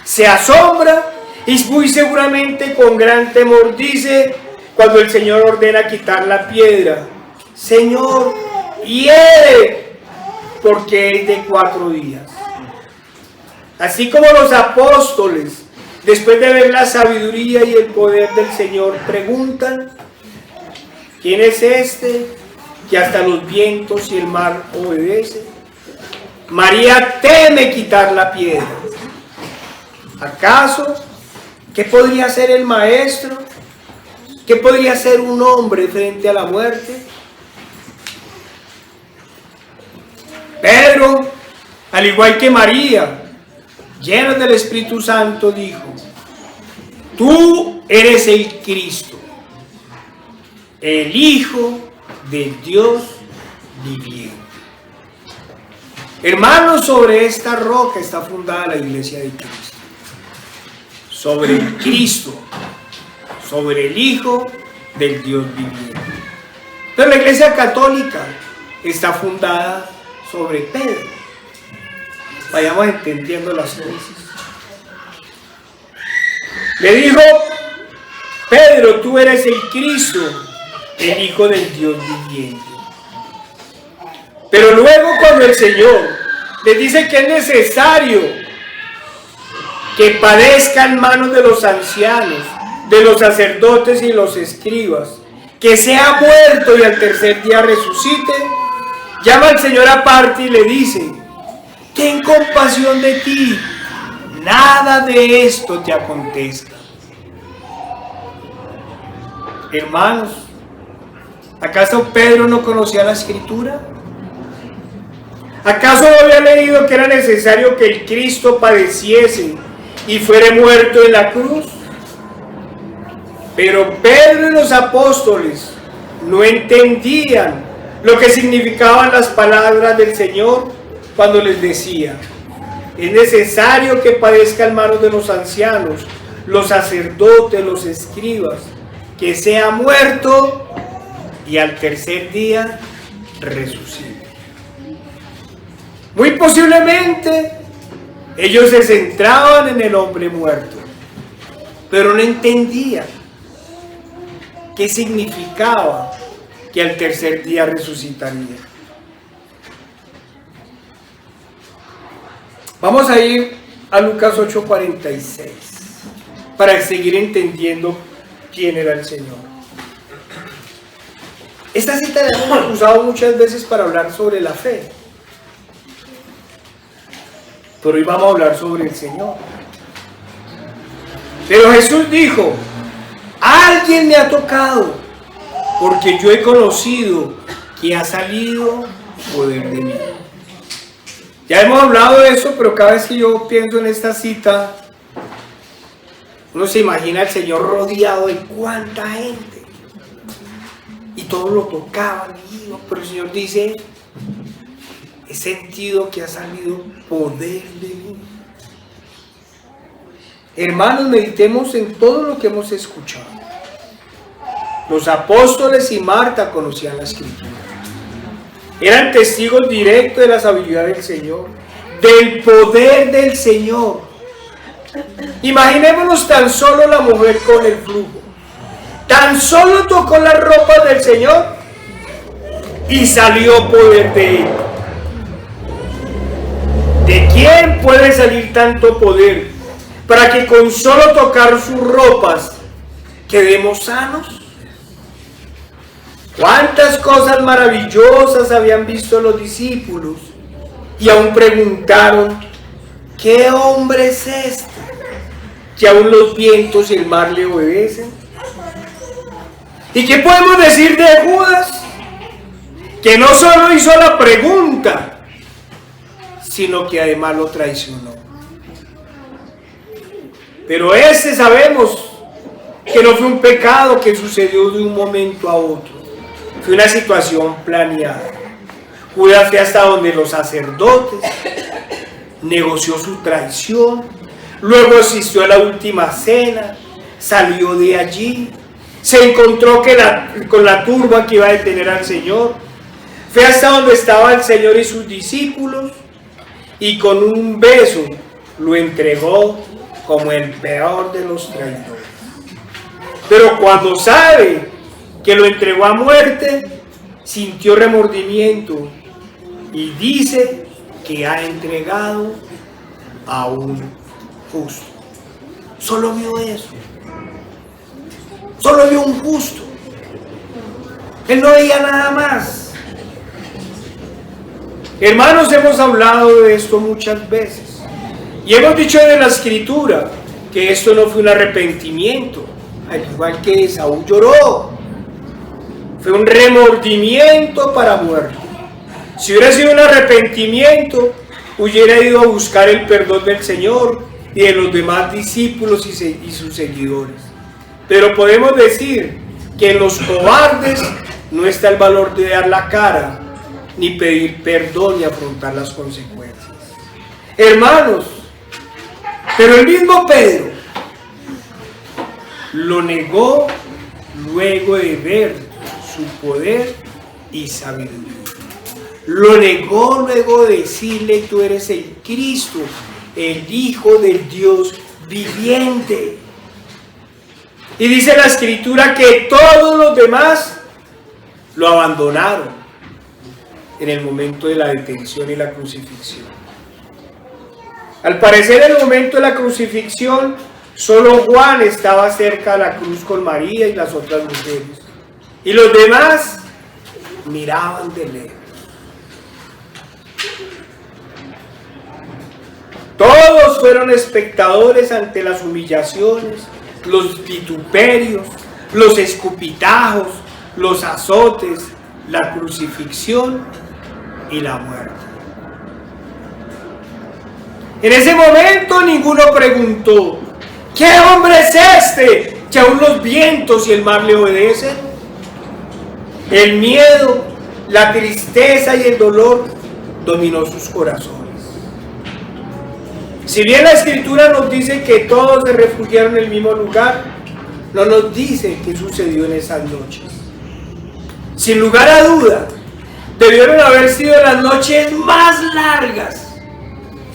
se asombra y muy seguramente con gran temor dice, cuando el Señor ordena quitar la piedra: Señor, hiere, porque es de 4 días. Así como los apóstoles, después de ver la sabiduría y el poder del Señor, preguntan: ¿quién es este que hasta los vientos y el mar obedece? María teme quitar la piedra. ¿Acaso qué podría hacer el maestro? ¿Qué podría hacer un hombre frente a la muerte? Pedro, al igual que María, lleno del Espíritu Santo, dijo: tú eres el Cristo, el Hijo de Dios viviente. Hermanos, sobre esta roca está fundada la iglesia de Cristo. Sobre el Cristo, sobre el Hijo del Dios viviente. Pero la iglesia católica está fundada sobre Pedro. Vayamos entendiendo las cosas. Le dijo: Pedro, tú eres el Cristo, el Hijo del Dios viviente. Pero luego, cuando el Señor le dice que es necesario que padezca en manos de los ancianos, de los sacerdotes y los escribas, que sea muerto y al tercer día resucite, llama al Señor aparte y le dice: ten compasión de ti, nada de esto te acontezca. Hermanos, ¿acaso Pedro no conocía la Escritura? ¿Acaso no había leído que era necesario que el Cristo padeciese y fuera muerto en la cruz? Pero Pedro y los apóstoles no entendían lo que significaban las palabras del Señor cuando les decía: es necesario que padezca en manos de los ancianos, los sacerdotes, los escribas, que sea muerto y al tercer día resucite. Muy posiblemente ellos se centraban en el hombre muerto, pero no entendían qué significaba que al tercer día resucitaría. Vamos a ir a Lucas 8:46 para seguir entendiendo quién era el Señor. Esta cita la hemos usado muchas veces para hablar sobre la fe, pero hoy vamos a hablar sobre el Señor. Pero Jesús dijo: alguien me ha tocado, porque yo he conocido que ha salido poder de mí. Ya hemos hablado de eso, pero cada vez que yo pienso en esta cita, uno se imagina al Señor rodeado de cuánta gente. y todos lo tocaban, pero el Señor dice, he sentido que ha salido poder de mí. Hermanos, meditemos en todo lo que hemos escuchado. Los apóstoles y Marta conocían la Escritura. Eran testigos directos de la sabiduría del Señor, del poder del Señor. Imaginémonos tan solo la mujer con el flujo. Tan solo tocó las ropas del Señor y salió poder de él. ¿De quién puede salir tanto poder para que con solo tocar sus ropas quedemos sanos? ¿Cuántas cosas maravillosas habían visto los discípulos? Y aún preguntaron, ¿qué hombre es este? Que aún los vientos y el mar le obedecen. ¿Y qué podemos decir de Judas? Que no solo hizo la pregunta, sino que además lo traicionó. Pero ese sabemos que no fue un pecado que sucedió de un momento a otro. Fue una situación planeada. Judas fue hasta donde los sacerdotes, negoció su traición, luego asistió a la última cena, salió de allí, se encontró con la turba que iba a detener al Señor, fue hasta donde estaba el Señor y sus discípulos, y con un beso lo entregó como el peor de los traidores. Pero cuando sabe que lo entregó a muerte, sintió remordimiento y dice que ha entregado a un justo. Solo vio eso. Solo vio un justo. Él no veía nada más. Hermanos, hemos hablado de esto muchas veces. Y hemos dicho de la Escritura que esto no fue un arrepentimiento, al igual que Saúl lloró. Fue un remordimiento para muerte. Si hubiera sido un arrepentimiento, hubiera ido a buscar el perdón del Señor y de los demás discípulos y sus seguidores. Pero podemos decir que en los cobardes no está el valor de dar la cara, ni pedir perdón y afrontar las consecuencias. Hermanos, pero el mismo Pedro lo negó luego de ver su poder y sabiduría. Lo negó luego de decirle, tú eres el Cristo, el Hijo del Dios viviente. Y dice la Escritura que todos los demás lo abandonaron en el momento de la detención y la crucifixión. Al parecer, en el momento de la crucifixión, solo Juan estaba cerca de la cruz con María y las otras mujeres. Y los demás miraban de lejos. Todos fueron espectadores ante las humillaciones, los vituperios, los escupitajos, los azotes, la crucifixión y la muerte. En ese momento ninguno preguntó, ¿qué hombre es este que aún los vientos y el mar le obedecen? El miedo, la tristeza y el dolor dominó sus corazones. Si bien la Escritura nos dice que todos se refugiaron en el mismo lugar, no nos dice qué sucedió en esas noches. Sin lugar a duda, debieron haber sido las noches más largas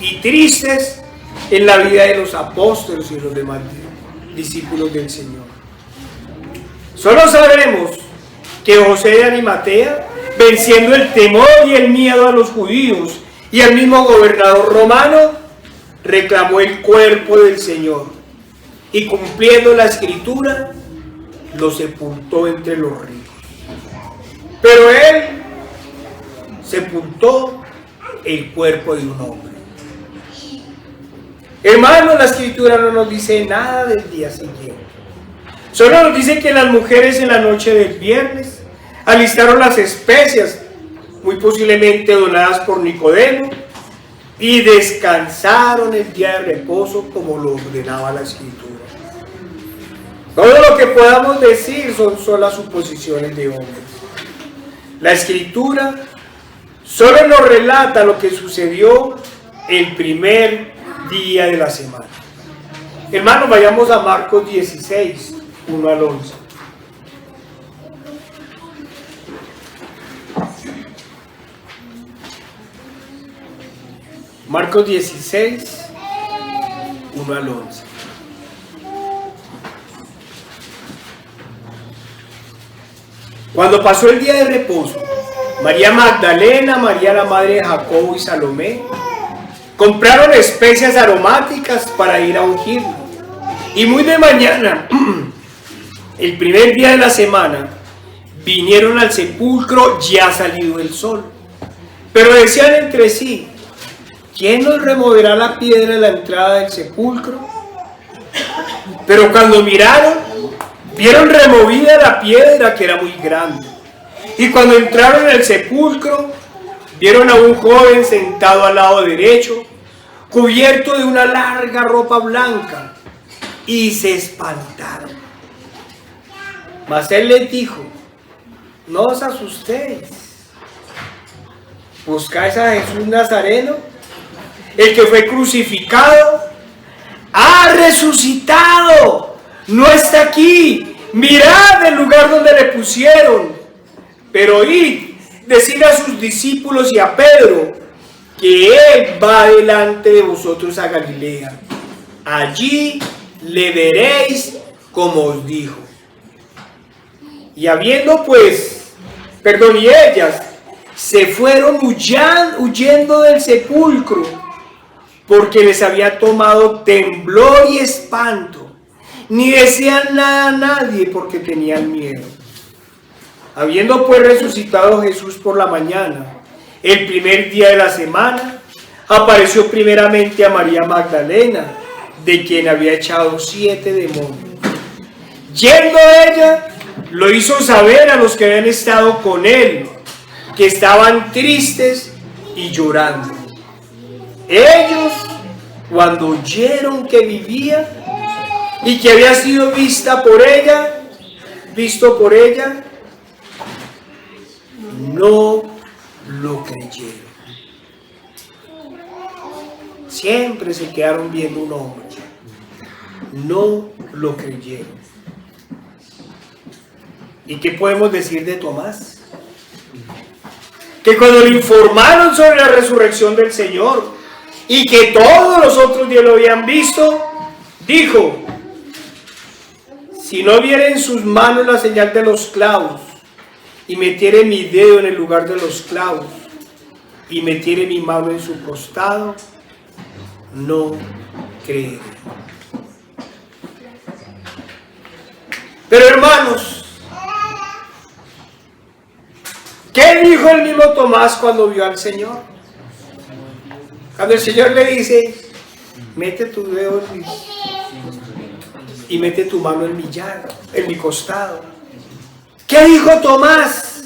y tristes en la vida de los apóstoles y los demás discípulos del Señor. Solo sabremos que José de Arimatea, venciendo el temor y el miedo a los judíos y al mismo gobernador romano, reclamó el cuerpo del Señor y, cumpliendo la Escritura, lo sepultó entre los ricos. Pero él sepultó el cuerpo de un hombre. Hermanos, la Escritura no nos dice nada del día siguiente. Solo nos dice que las mujeres en la noche del viernes alistaron las especias, muy posiblemente donadas por Nicodemo, y descansaron el día de reposo como lo ordenaba la Escritura. Todo lo que podamos decir son las suposiciones de hombres. La Escritura solo nos relata lo que sucedió el primer día de la semana. Hermanos, vayamos a Marcos 16, 1 al 11. Marcos 16, 1 al 11. Cuando pasó el día de reposo, María Magdalena, María la madre de Jacobo y Salomé compraron especias aromáticas para ir a ungirlo. Y muy de mañana, el primer día de la semana, vinieron al sepulcro ya salido el sol. Pero decían entre sí: ¿quién nos removerá la piedra de la entrada del sepulcro? Pero cuando miraron, vieron removida la piedra, que era muy grande. Y cuando entraron en el sepulcro, vieron a un joven sentado al lado derecho, cubierto de una larga ropa blanca, y se espantaron. Mas él les dijo: no os asustéis, buscáis a Jesús Nazareno, el que fue crucificado. ¡Ha resucitado! No está aquí. Mirad el lugar donde le pusieron. Pero id, decid a sus discípulos y a Pedro que él va delante de vosotros a Galilea. Allí le veréis como os dijo. Y ellas se fueron huyendo del sepulcro, porque les había tomado temblor y espanto. Ni decían nada a nadie, porque tenían miedo. Habiendo pues resucitado Jesús por la mañana, el primer día de la semana, apareció primeramente a María Magdalena, de quien había echado 7 demonios. Yendo ella, lo hizo saber a los que habían estado con él, que estaban tristes y llorando. Ellos, cuando oyeron que vivía y que había sido visto por ella, no lo creyeron. Siempre se quedaron viendo un hombre. No lo creyeron. ¿Y qué podemos decir de Tomás? Que cuando le informaron sobre la resurrección del Señor y que todos los otros días lo habían visto, dijo: si no viera en sus manos la señal de los clavos, y metiere mi dedo en el lugar de los clavos, y metiere mi mano en su costado, no creeré. Pero hermanos, ¿qué dijo el mismo Tomás cuando vio al Señor? Cuando el Señor le dice: mete tu dedo y mete tu mano en mi llaga, en mi costado. ¿Qué dijo Tomás?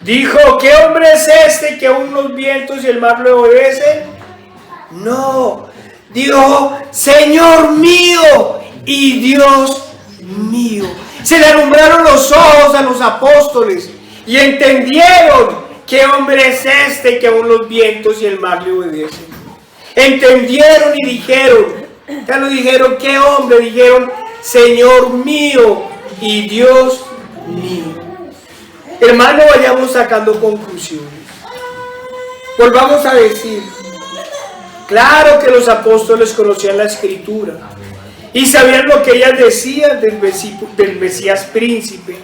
Dijo: ¿qué hombre es este que aún los vientos y el mar le obedecen? No, dijo: Señor mío y Dios mío. Se le alumbraron los ojos a los apóstoles y entendieron qué hombre es este que aún los vientos y el mar le obedecen. Entendieron y dijeron, ya lo dijeron, ¿qué hombre? Dijeron: Señor mío y Dios mío. Hermano, vayamos sacando conclusiones. Volvamos a decir, claro que los apóstoles conocían la Escritura y sabían lo que ellas decían del Mesías príncipe.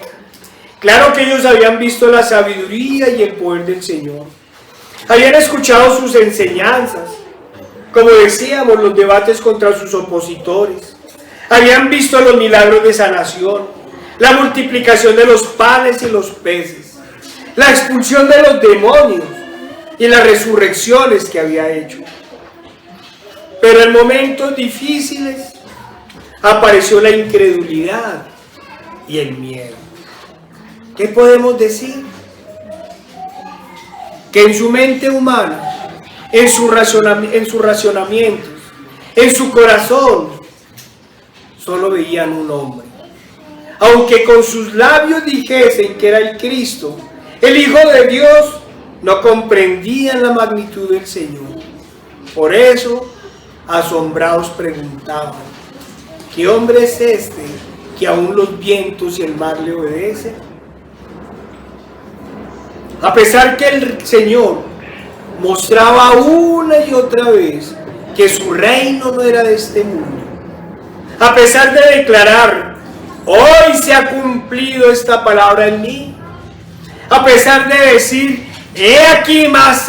Claro que ellos habían visto la sabiduría y el poder del Señor. Habían escuchado sus enseñanzas, como decíamos, los debates contra sus opositores. Habían visto los milagros de sanación, la multiplicación de los panes y los peces, la expulsión de los demonios y las resurrecciones que había hecho. Pero en momentos difíciles apareció la incredulidad y el miedo. ¿Qué podemos decir? Que en su mente humana, en sus racionamientos, En su corazón solo veían un hombre. Aunque con sus labios dijesen que era el Cristo, el Hijo de Dios, no comprendían la magnitud del Señor. Por eso, asombrados preguntaban: ¿qué hombre es este que aún los vientos y el mar le obedecen? A pesar que el Señor mostraba una y otra vez que su reino no era de este mundo, a pesar de declarar: hoy se ha cumplido esta palabra en mí, a pesar de decir: he aquí más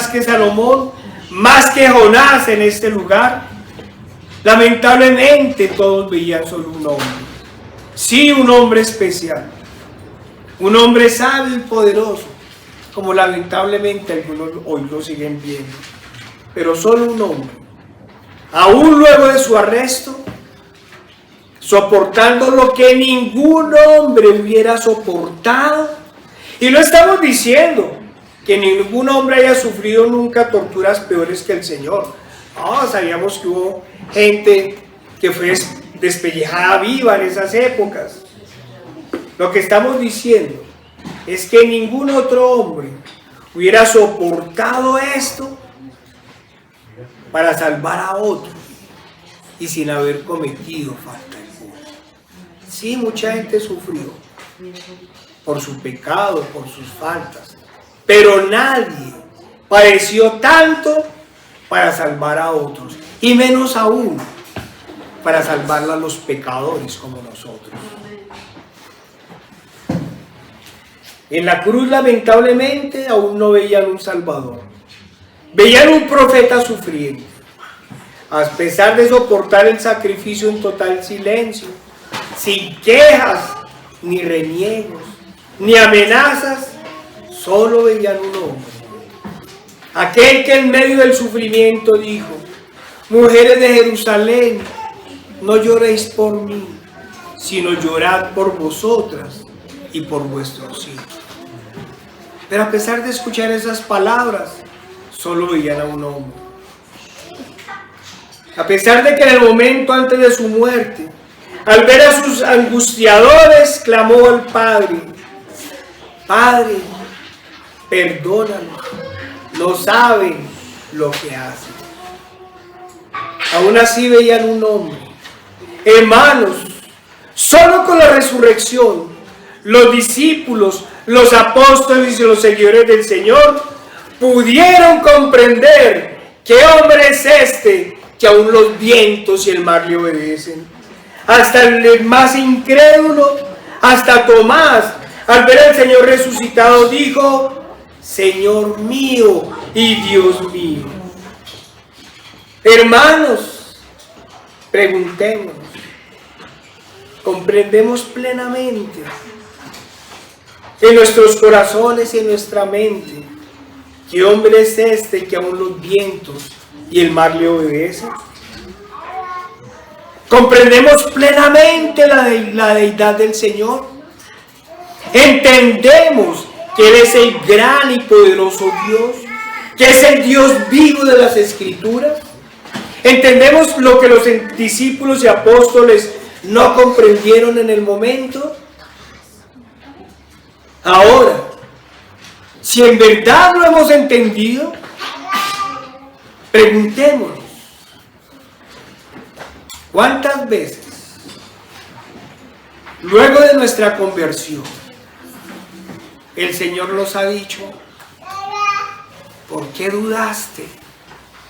que Salomón, más que Jonás en este lugar, lamentablemente todos veían solo un hombre. Sí, un hombre especial, un hombre sabio y poderoso, como lamentablemente algunos hoy lo siguen viendo, pero solo un hombre, aún luego de su arresto, soportando lo que ningún hombre hubiera soportado. Y no estamos diciendo que ningún hombre haya sufrido nunca torturas peores que el Señor. No, sabíamos que hubo gente que fue despellejada viva en esas épocas. Lo que estamos diciendo es que ningún otro hombre hubiera soportado esto para salvar a otros y sin haber cometido falta alguna. Sí, mucha gente sufrió por su pecado, por sus faltas, pero nadie padeció tanto para salvar a otros, y menos aún para salvar a los pecadores como nosotros. En la cruz, lamentablemente, aún no veían un Salvador. Veían un profeta sufriendo. A pesar de soportar el sacrificio en total silencio, sin quejas, ni reniegos, ni amenazas, solo veían un hombre. Aquel que en medio del sufrimiento dijo: mujeres de Jerusalén, no lloréis por mí, sino llorad por vosotras y por vuestros hijos. Pero a pesar de escuchar esas palabras, solo veían a un hombre. A pesar de que en el momento antes de su muerte, al ver a sus angustiadores, clamó al Padre: Padre, perdónalos, no saben lo que hacen. Aún así veían un hombre. Hermanos, solo con la resurrección, los discípulos, los apóstoles y los seguidores del Señor pudieron comprender qué hombre es este que aún los vientos y el mar le obedecen. Hasta el más incrédulo, hasta Tomás, al ver al Señor resucitado, dijo: Señor mío y Dios mío. Hermanos, preguntémonos, ¿comprendemos plenamente en nuestros corazones y en nuestra mente qué hombre es este que aún los vientos y el mar le obedecen? ¿Comprendemos plenamente la deidad del Señor? ¿Entendemos que Él es el gran y poderoso Dios? ¿Que es el Dios vivo de las Escrituras? ¿Entendemos lo que los discípulos y apóstoles no comprendieron en el momento? Ahora, si en verdad lo hemos entendido, preguntémonos: ¿cuántas veces, luego de nuestra conversión, el Señor nos ha dicho: ¿por qué dudaste,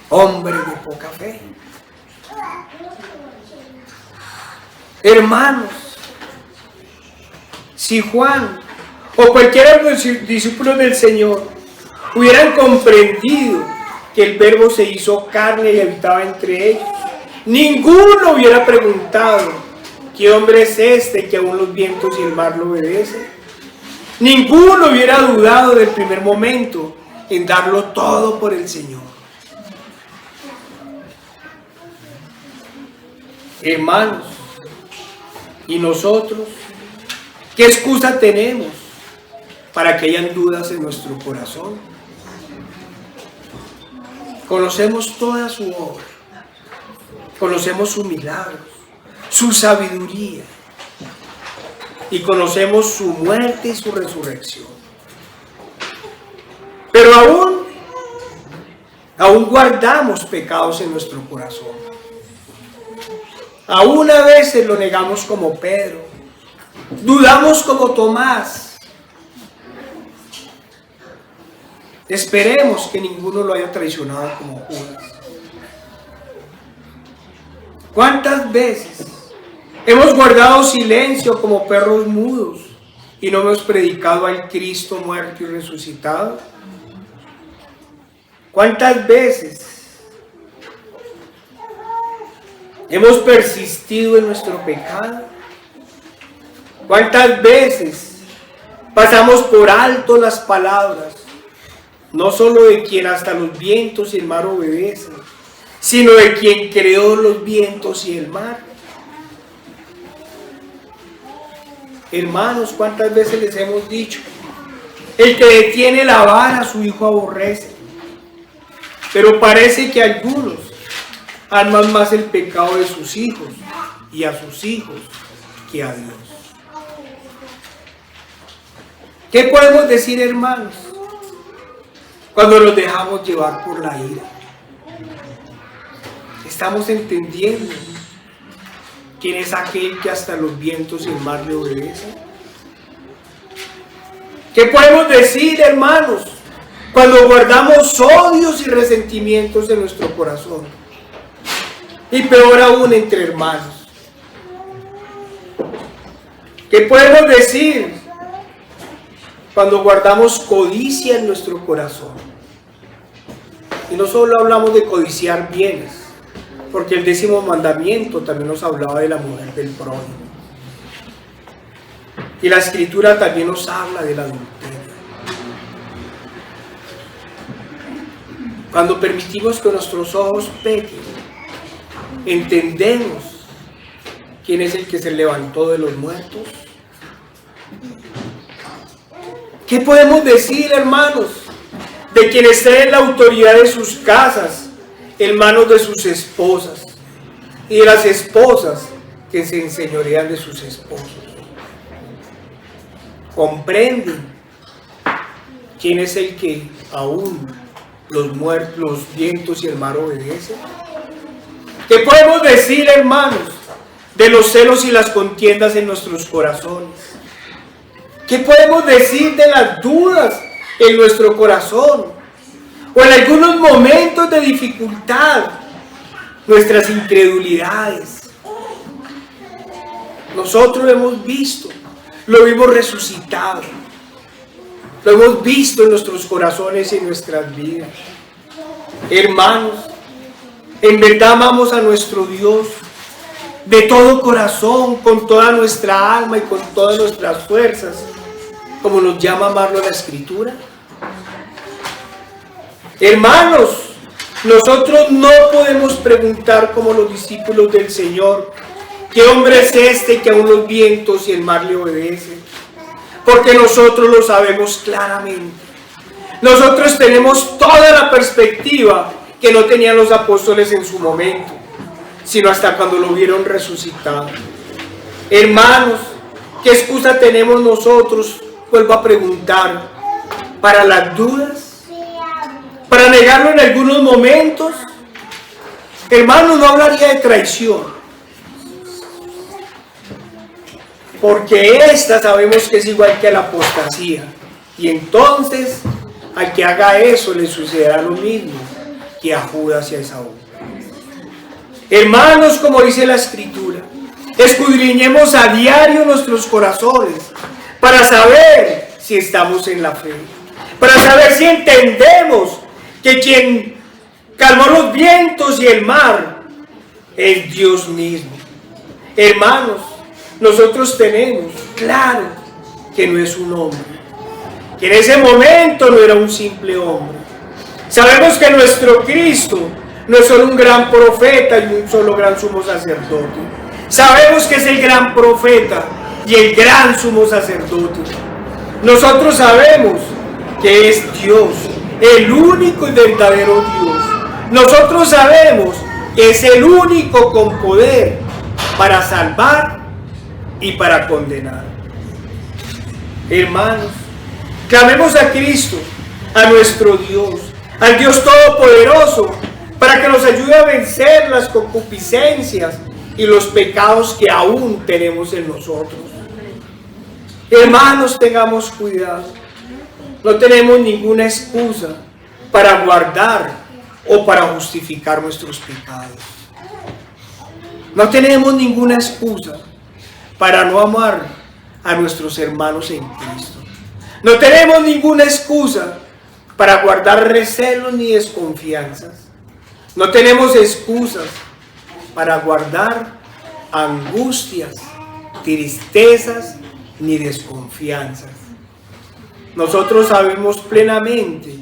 hombre de poca fe? Hermanos, si Juan o cualquiera de los discípulos del Señor hubieran comprendido que el Verbo se hizo carne y habitaba entre ellos, ninguno hubiera preguntado: ¿qué hombre es este que aún los vientos y el mar lo obedecen? Ninguno hubiera dudado del primer momento en darlo todo por el Señor. Hermanos, ¿y nosotros qué excusa tenemos para que hayan dudas en nuestro corazón? Conocemos toda su obra, conocemos sus milagros, su sabiduría, y conocemos su muerte y su resurrección. Pero aún guardamos pecados en nuestro corazón. Aún a veces lo negamos como Pedro, dudamos como Tomás. Esperemos que ninguno lo haya traicionado como Judas. ¿Cuántas veces hemos guardado silencio como perros mudos y no hemos predicado al Cristo muerto y resucitado? ¿Cuántas veces hemos persistido en nuestro pecado? ¿Cuántas veces pasamos por alto las palabras, no solo de quien hasta los vientos y el mar obedecen, sino de quien creó los vientos y el mar? Hermanos, ¿cuántas veces les hemos dicho? El que detiene la vara a su hijo aborrece. Pero parece que algunos aman más el pecado de sus hijos y a sus hijos que a Dios. ¿Qué podemos decir, hermanos, cuando nos dejamos llevar por la ira? ¿Estamos entendiendo quién es aquel que hasta los vientos y el mar le obedecen? ¿Qué podemos decir, hermanos, cuando guardamos odios y resentimientos en nuestro corazón? Y peor aún entre hermanos. ¿Qué podemos decir cuando guardamos codicia en nuestro corazón? Y no solo hablamos de codiciar bienes, porque el 10º mandamiento también nos hablaba de la mujer del prójimo. Y la Escritura también nos habla del adulterio. Cuando permitimos que nuestros ojos pequen, ¿entendemos quién es el que se levantó de los muertos? ¿Qué podemos decir, hermanos, de quien esté en la autoridad de sus casas, en manos de sus esposas, y de las esposas que se enseñorean de sus esposos? ¿Comprenden quién es el que aún los vientos y el mar obedecen? ¿Qué podemos decir, hermanos, de los celos y las contiendas en nuestros corazones? ¿Qué podemos decir de las dudas en nuestro corazón? O en algunos momentos de dificultad, nuestras incredulidades. Nosotros lo hemos visto, lo hemos resucitado, lo hemos visto en nuestros corazones y en nuestras vidas. Hermanos, en verdad amamos a nuestro Dios de todo corazón, con toda nuestra alma y con todas nuestras fuerzas, como nos llama amarlo la Escritura. Hermanos, nosotros no podemos preguntar como los discípulos del Señor, ¿qué hombre es este que aún los vientos y el mar le obedecen? Porque nosotros lo sabemos claramente. Nosotros tenemos toda la perspectiva que no tenían los apóstoles en su momento, sino hasta cuando lo vieron resucitado. Hermanos, ¿qué excusa tenemos nosotros? Vuelvo a preguntar, ¿para las dudas? ¿Para negarlo en algunos momentos? Hermanos, no hablaría de traición, porque esta sabemos que es igual que la apostasía, y entonces al que haga eso le sucederá lo mismo que a Judas y a Esaú. Hermanos, como dice la Escritura, escudriñemos a diario nuestros corazones para saber si estamos en la fe, para saber si entendemos que quien calmó los vientos y el mar es Dios mismo. Hermanos, nosotros tenemos claro que no es un hombre, que en ese momento no era un simple hombre. Sabemos que nuestro Cristo no es solo un gran profeta y un solo gran sumo sacerdote. Sabemos que es el gran profeta y el gran sumo sacerdote. Nosotros sabemos que es Dios, el único y verdadero Dios. Nosotros sabemos que es el único con poder para salvar y para condenar. Hermanos, clamemos a Cristo, a nuestro Dios, al Dios Todopoderoso, para que nos ayude a vencer las concupiscencias y los pecados que aún tenemos en nosotros. Hermanos, tengamos cuidado. No tenemos ninguna excusa para guardar o para justificar nuestros pecados. No tenemos ninguna excusa para no amar a nuestros hermanos en Cristo. No tenemos ninguna excusa para guardar recelos ni desconfianzas. No tenemos excusas para guardar angustias, tristezas ni desconfianzas. Nosotros sabemos plenamente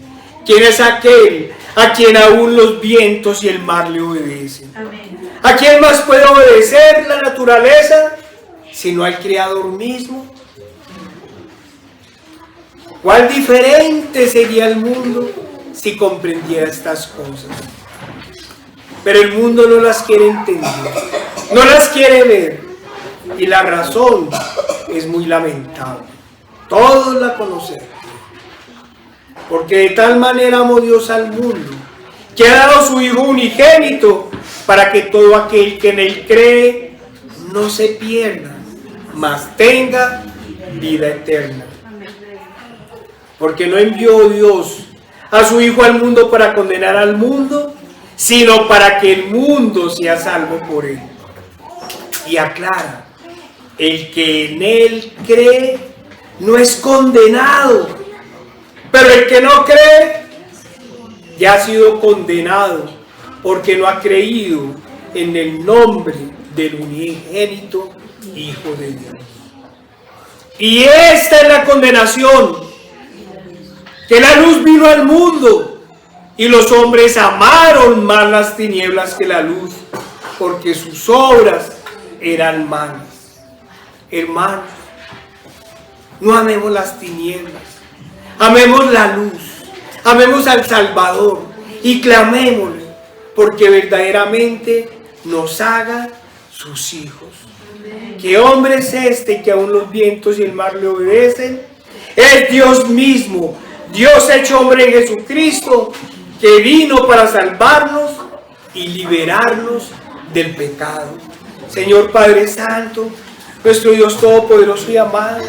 quién es aquel a quien aún los vientos y el mar le obedecen. ¿A quién más puede obedecer la naturaleza sino al Creador mismo? ¿Cuál diferente sería el mundo si comprendiera estas cosas? Pero el mundo no las quiere entender, no las quiere ver, y la razón es muy lamentable. Todos la conocemos. Porque de tal manera amó Dios al mundo, que ha dado su Hijo unigénito, para que todo aquel que en Él cree no se pierda, mas tenga vida eterna. Porque no envió Dios a su Hijo al mundo para condenar al mundo, sino para que el mundo sea salvo por Él. Y aclara, el que en Él cree no es condenado, pero el que no cree ya ha sido condenado, porque no ha creído en el nombre del unigénito Hijo de Dios. Y esta es la condenación, que la luz vino al mundo, y los hombres amaron más las tinieblas que la luz, porque sus obras eran malas. Hermanos, no amemos las tinieblas, amemos la luz, amemos al Salvador y clamémosle, porque verdaderamente nos haga sus hijos. ¿Qué hombre es este que aún los vientos y el mar le obedecen? Es Dios mismo, Dios hecho hombre en Jesucristo, que vino para salvarnos y liberarnos del pecado. Señor Padre Santo, nuestro Dios Todopoderoso y amado,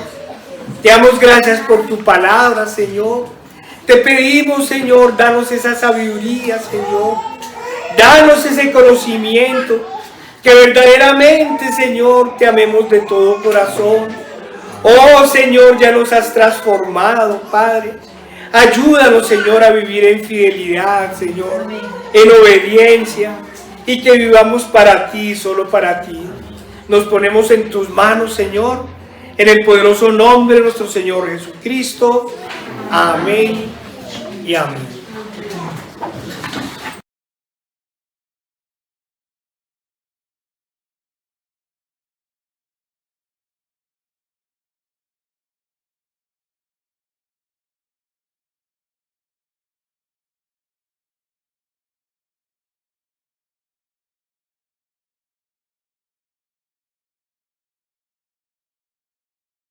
te damos gracias por tu palabra, Señor. Te pedimos, Señor, danos esa sabiduría, Señor. Danos ese conocimiento, que verdaderamente, Señor, te amemos de todo corazón. Oh, Señor, ya nos has transformado, Padre. Ayúdanos, Señor, a vivir en fidelidad, Señor, en obediencia, y que vivamos para ti, solo para ti. Nos ponemos en tus manos, Señor, en el poderoso nombre de nuestro Señor Jesucristo. Amén y amén.